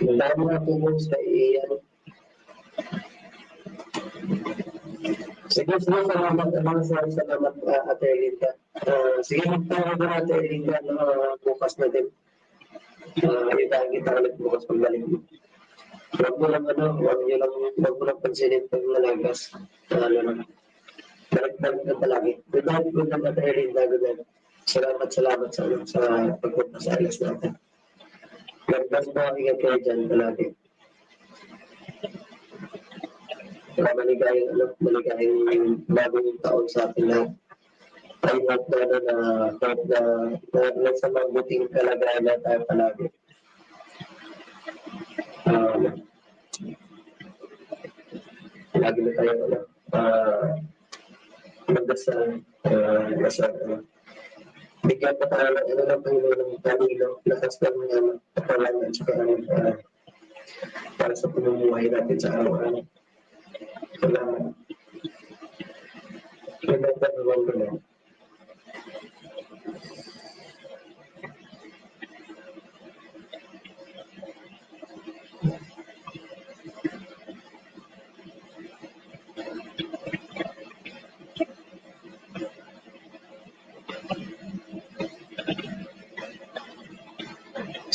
Ang dami natin yung sa ano. Sige, sige, salamat, Ate Linda. Sige, magtawag na Ate Linda bukas na din. Itaan kita ulit bukas pagbalik mo. Huwag mo lang pansinin pag nalagas. Ano na, daragdag ka palagi. Good night, Ate Linda, good night. Salamat sa pagpunta sa alas natin. Nagdas mo kami kayo dyan palagi. Maligayang bagong taon sa ating lahat. I hope na nasa mabuting kalagayan na tayo palagi. Lagi na tayo magdasal, bigyan pa tayo ng Panginoon ng talino, lakas ng katawan at saka para sa pamumuhay natin sa araw-araw. Salamat. Salamat.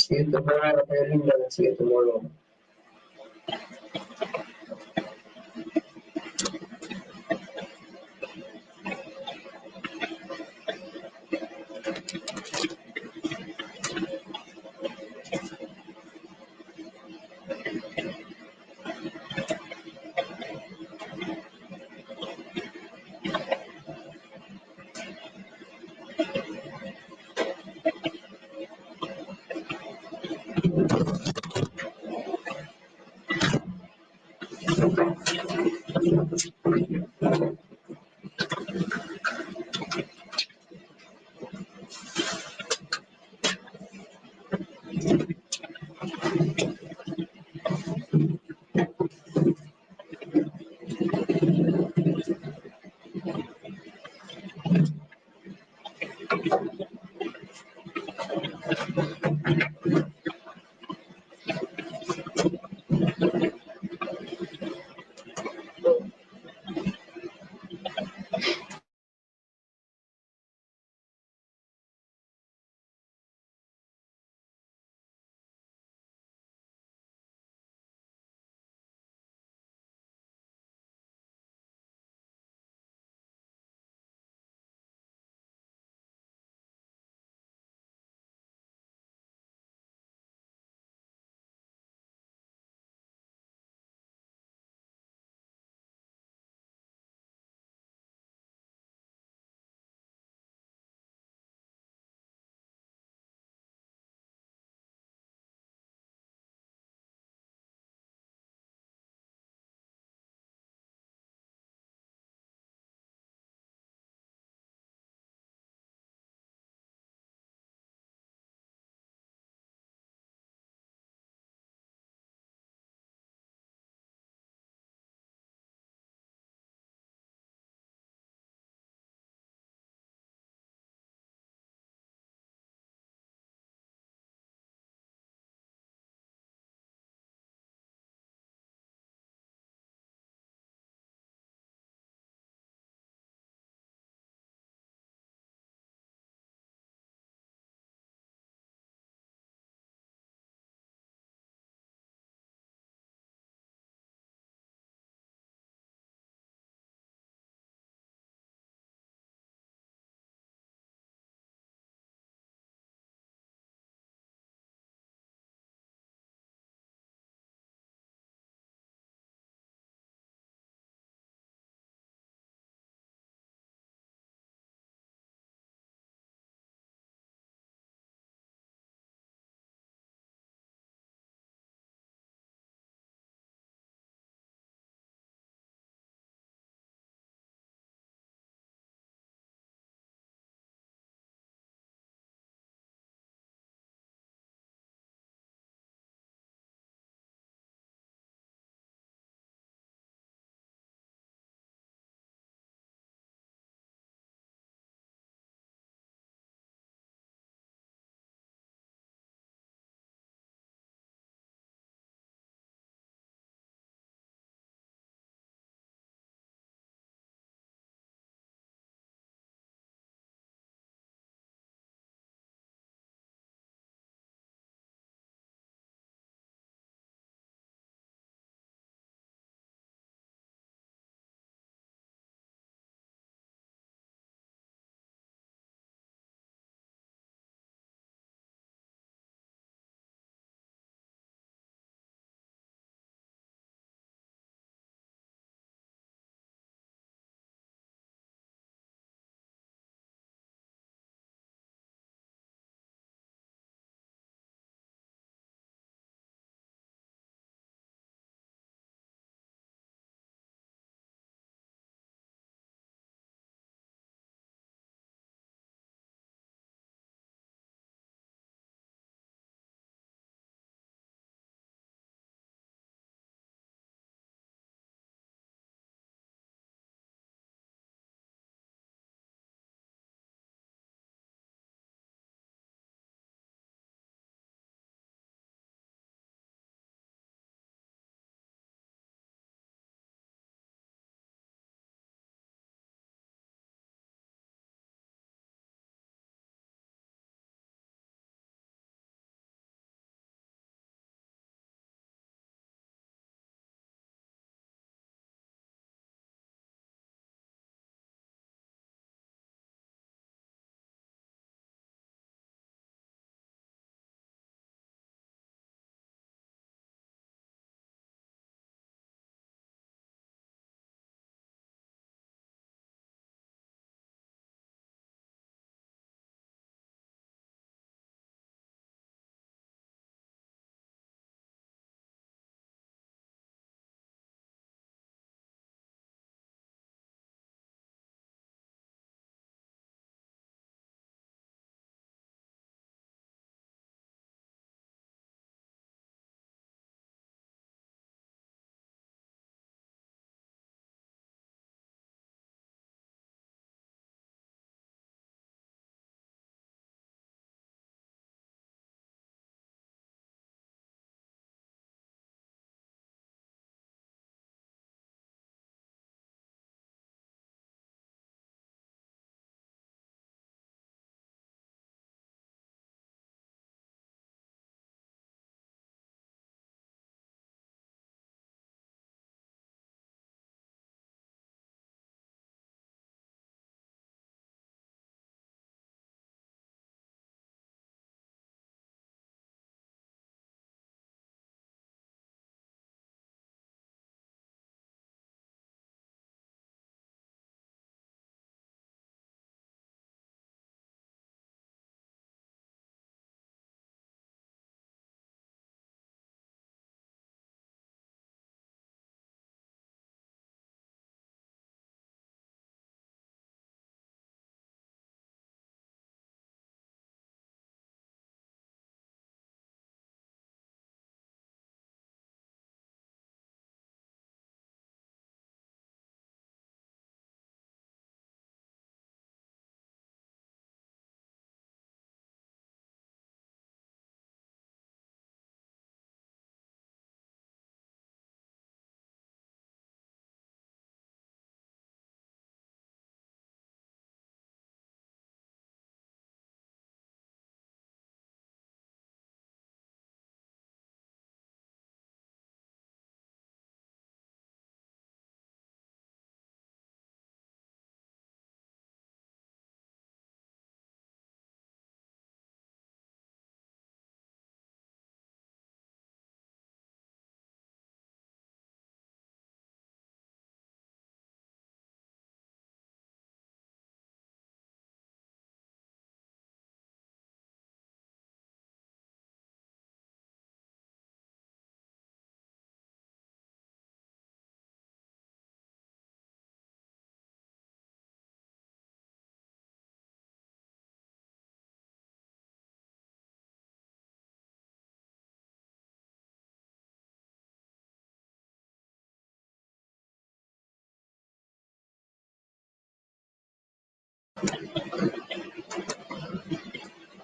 See you tomorrow, Linda. See you tomorrow.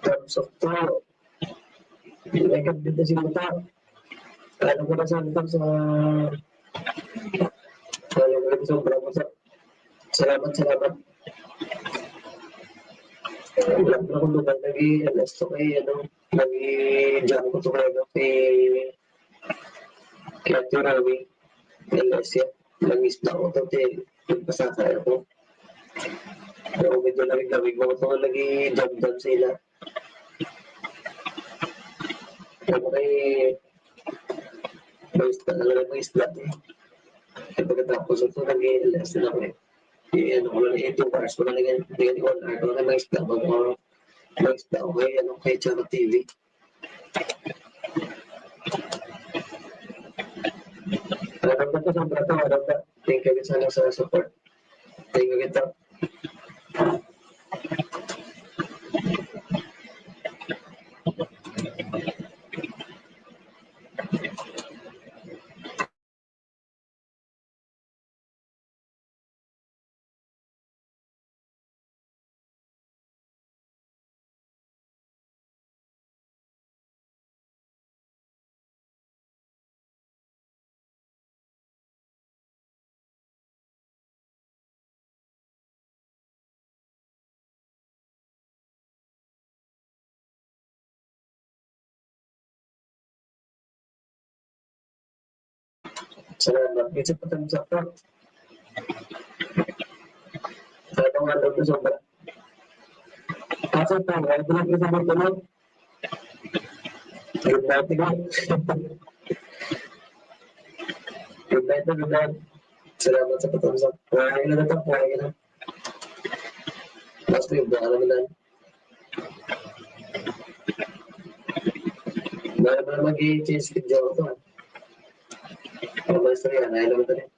Terms of to, naked din na si Muta. Ano ko na sa ano ko na sobrang masarap. Salamat, salamat. Alam na kung naman nag-i-alas to kay, nag-i-jam ko to kay, kay Ate Rami. Alas yan. Nag-miss na ako to, nagpasakay ako. Pero medyo lamig-lamig mo ito nag-i-jam-jam sila. Pero kay, may isla na lang may isla eh. Kaya pagkatapos ito, nag-i-alas na ako eh. Ano ko lang 2 hours ko lang nag-i-1 hour ko lang may isla. May isla ako kay Channel TV. Alam na ko sa brata, alam na. Thank you sana sa support. Thank you kita. Salamat. Minsan pa tayo support. Ano nga daw ito sobra. Kaso tayo, ito lang isa mo tulog. Good night, good. Good night na, good night. Salamat sa patamsak. Kumain na ito, kumain na. Last week, baka naman na. Baka naman mag-i-change video ko ito. Ang master yan, ayaw naman ito rin.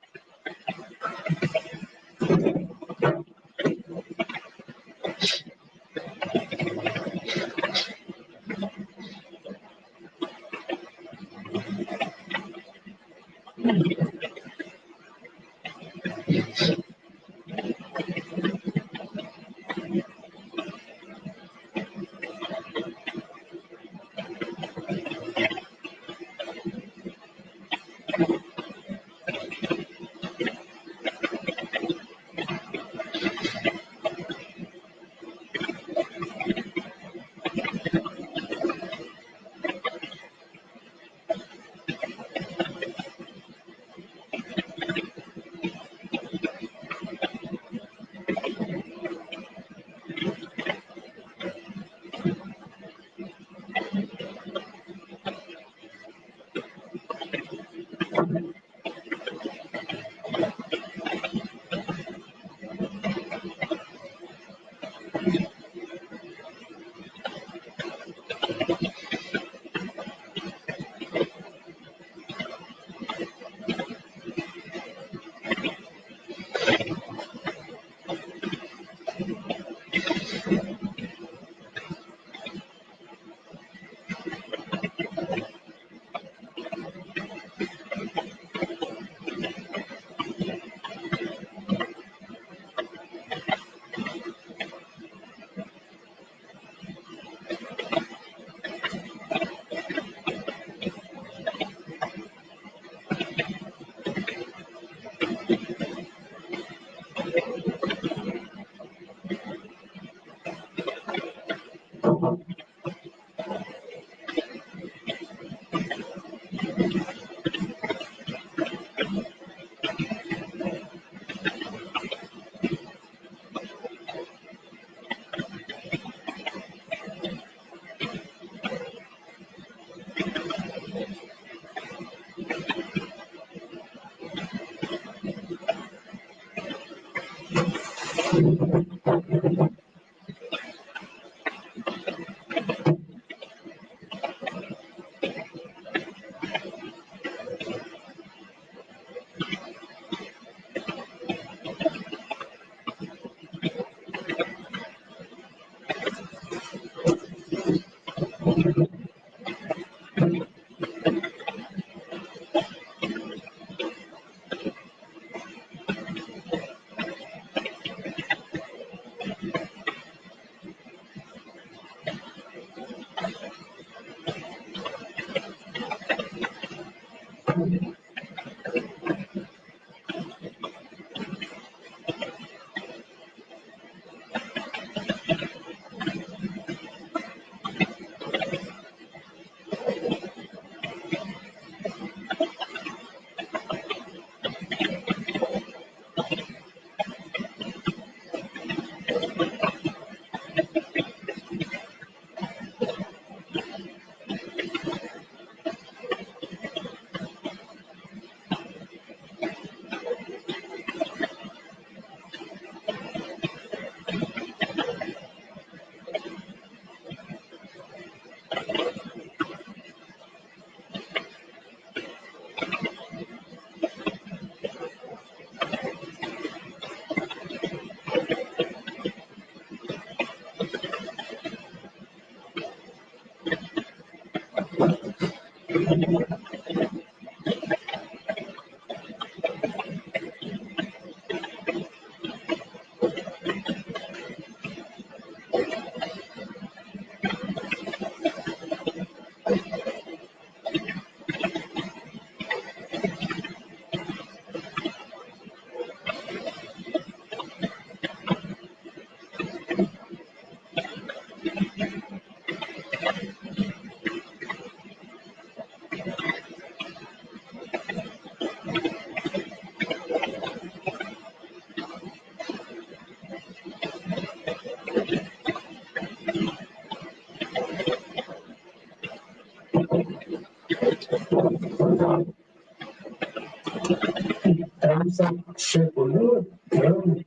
Chef Kulot,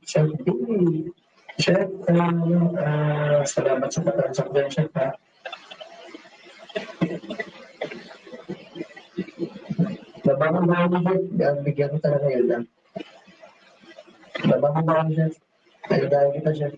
Chef B, Chef, salamat sa pag-answer dyan, Chef, ha? Nabangon ba ako, Chef? Bigyan ko talaga yun, ha? Nabangon ba ako, Chef? Ayun kita, Chef.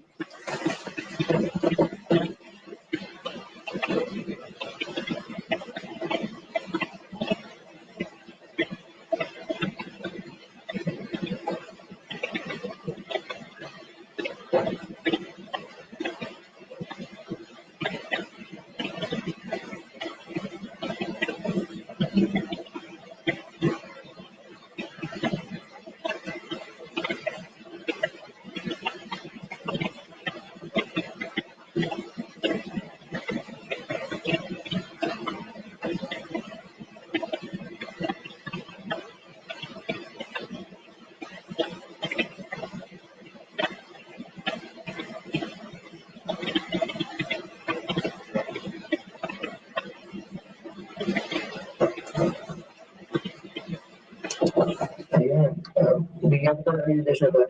Ayan, bigyan ko talaga yun, Chef, ha?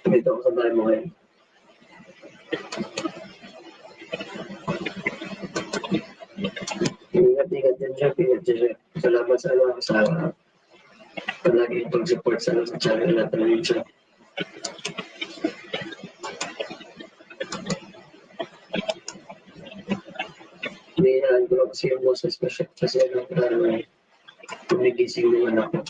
Dito ako sa bahay mo ngayon. Ingat-ingat din, Chef. Ingat din, Chef. Salamat sa palagi pag-support sa channel natin ng Chef. Hinihinaan ko lang kasi yung boses ko, Chef. Kasi tumigising yung anak ko.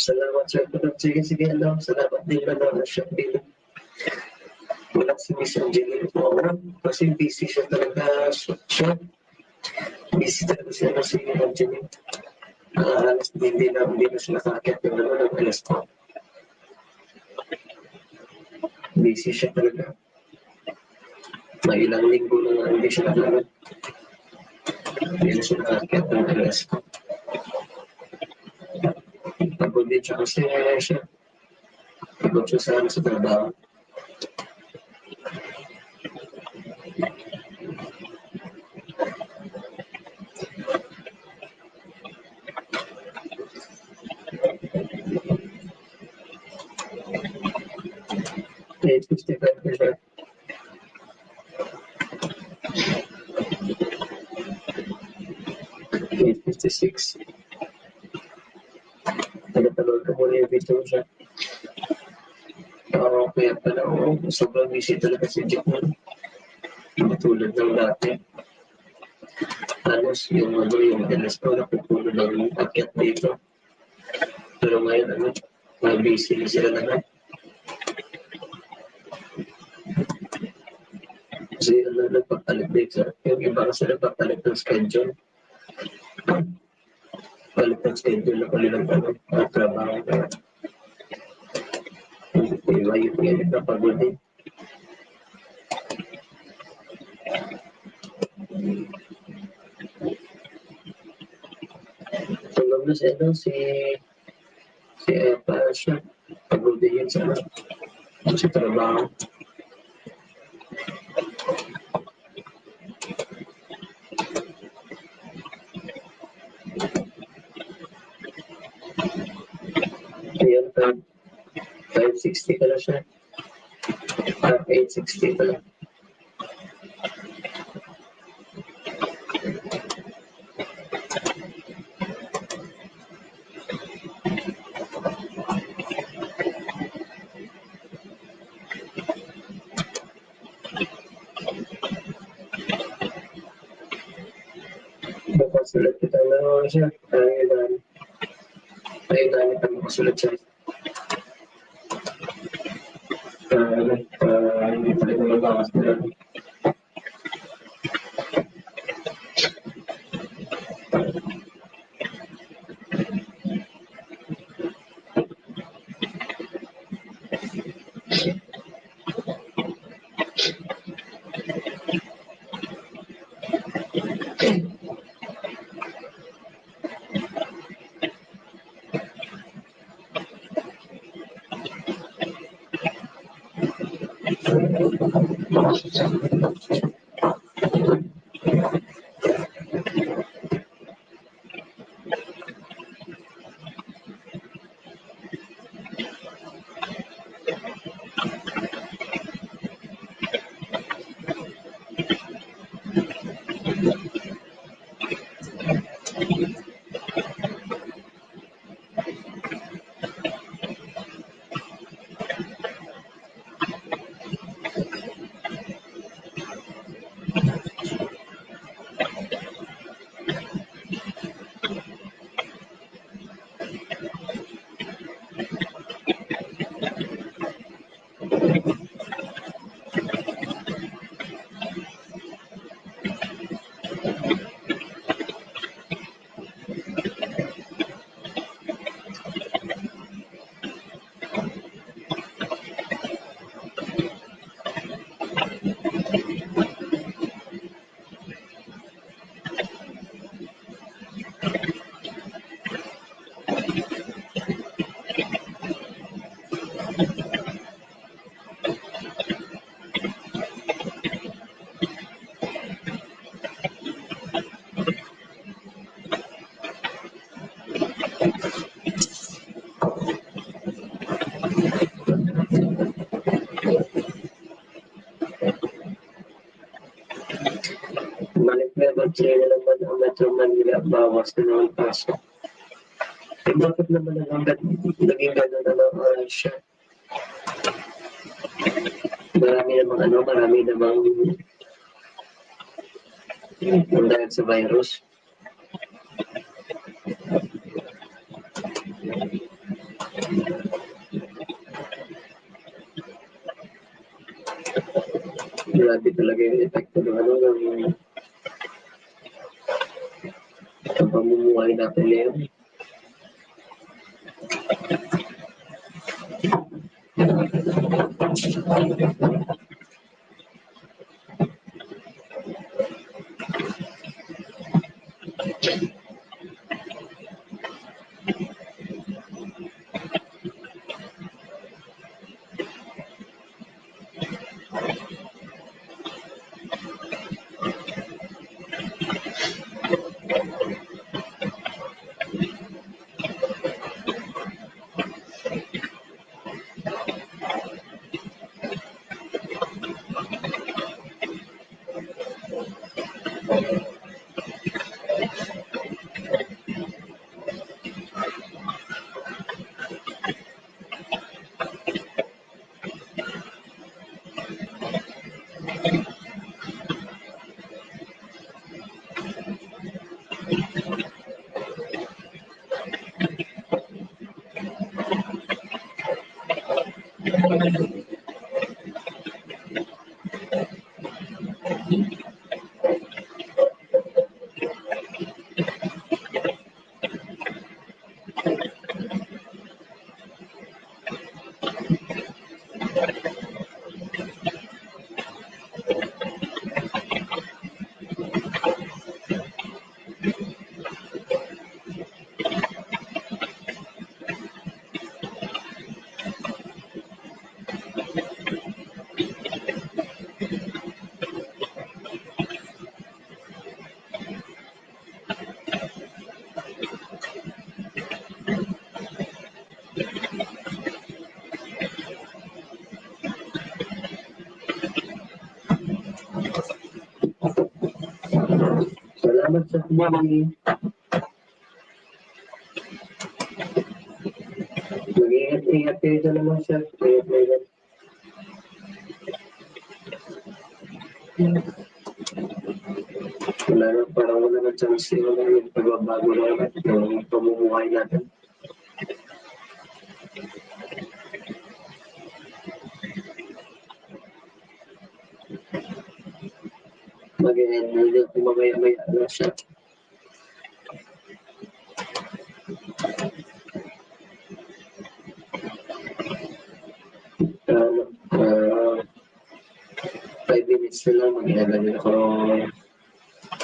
Salamat, Chef. Sige, salamat din na Chef din. Wala si Miss Angelina po ako. Kasi busy siya talaga, Chef. Busy talaga siya na si Angelina. Alas hindi na siya nakakit yung ng alas po. Busy siya talaga. May ilang linggo na hindi siya nakakit. Hindi na siya nakakit ng alas po. Pagod din siya kasi siya. Pagod siya sa trabaho. Eight 55%. 8:56. Tagal-tagal ko muna yung video siya. Kaya pala, sobrang busy talaga si Jeff nun. Tulad ng dati. Halos yung dalas ko napupuno ng akyat dito. Pero ngayon, busy sila naman. Kasi nagpapalit dito. Yung iba kasi nagpapalit ng schedule. Palit ng schedule na pala ng trabaho. Iba yung napagod din. Tulog na si Epa siya. Pagod din yun sa trabaho. Ayan, 560 pala siya. 860 pala. Mapasulat kita na siya. Ayun, pa mapasulat siya. Hindi pa rin magawas nila. Balik level 3 na naman ang Metro Manila, bawas na naman pasok. Eh, bakit naman naging gano'n na lang siya? Marami namang dahil sa virus. Grabe talaga yung epekto ng pamumuhay natin ngayon. Salamat sa tumulong. Mag-ingat-ingat kayo dyan naman, sir. Ingat-ingat. Parang wala na chance yung pagbabago na yung pamumuhay natin. Mag-ingat kung mamaya-maya na siya. Uh, 5 minutes na lang, mag-ingat din ako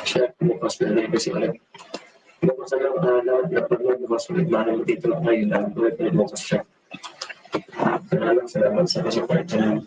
siya. Bukas na lang kasi ulit. Bukas na lang, dapat mo bukas ulit. Mahal mo dito lang kayo lang. Bukas siya. Salamat sa support niya.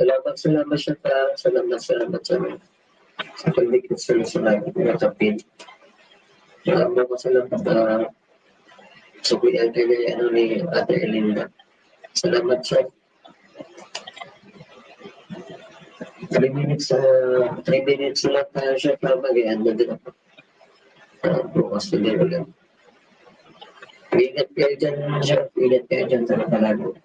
Salamat siya pa. Salamat sa pagdikit sa natapin. Bukas na lang sukuyan kayo ni Ate Elinda. Salamat siya. 3 minutes lang tayo siya para mag-i-end na din ako. Bukas na din ulit. Ingat kayo dyan siya. Ingat kayo dyan sa nakalago.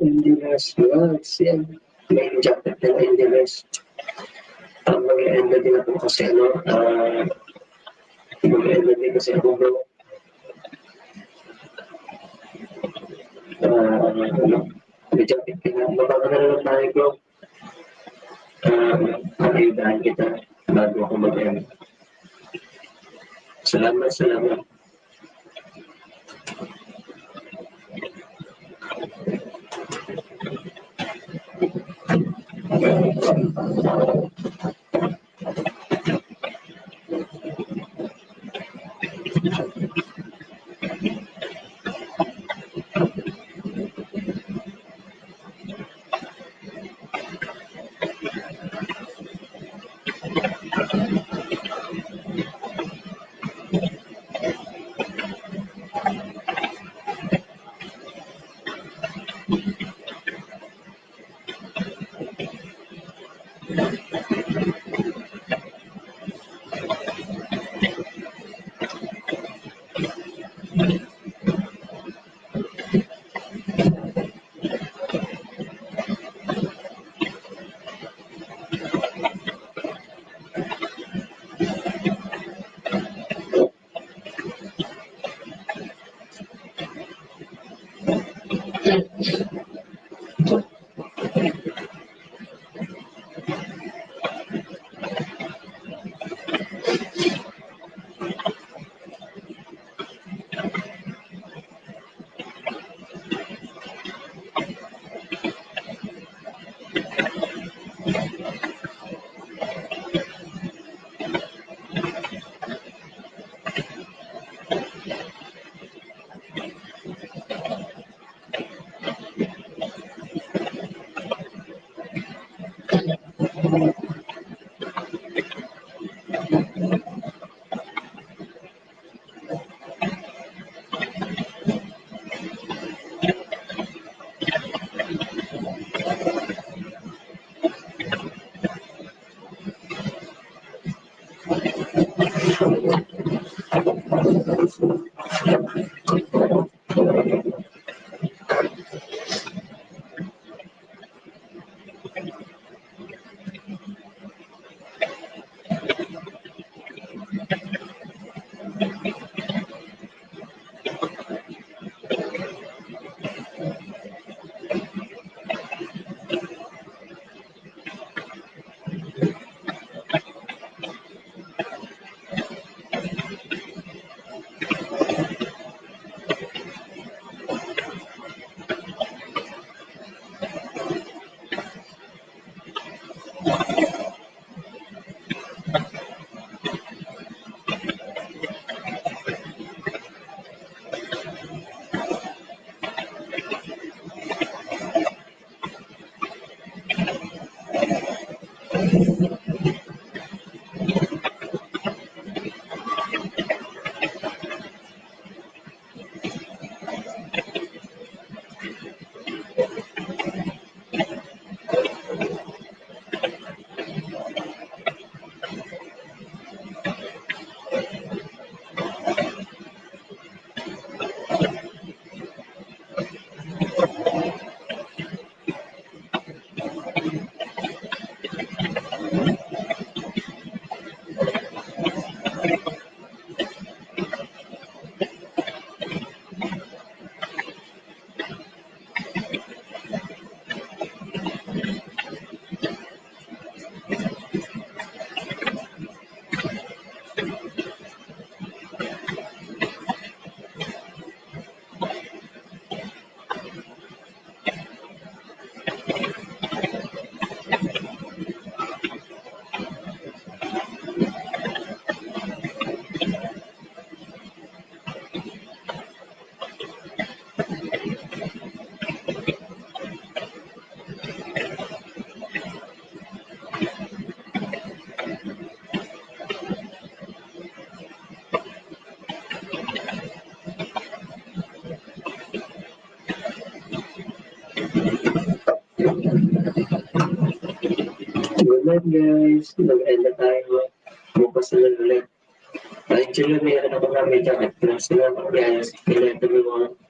Engineers, yan. May jacket ng engineers. Mag-e-end din ako kasi mag-e-end din kasi ako bro. May jacket ka na. Mababa na lang tayo bro. Ayudahan kita bago ako mag-end. Salamat, salamat. Good night, guys. Mag-end na tayo. Bukas na lang ulit. Actually, may ano pa kami dyan. Pinag sila mag-ayos. Kailangan mo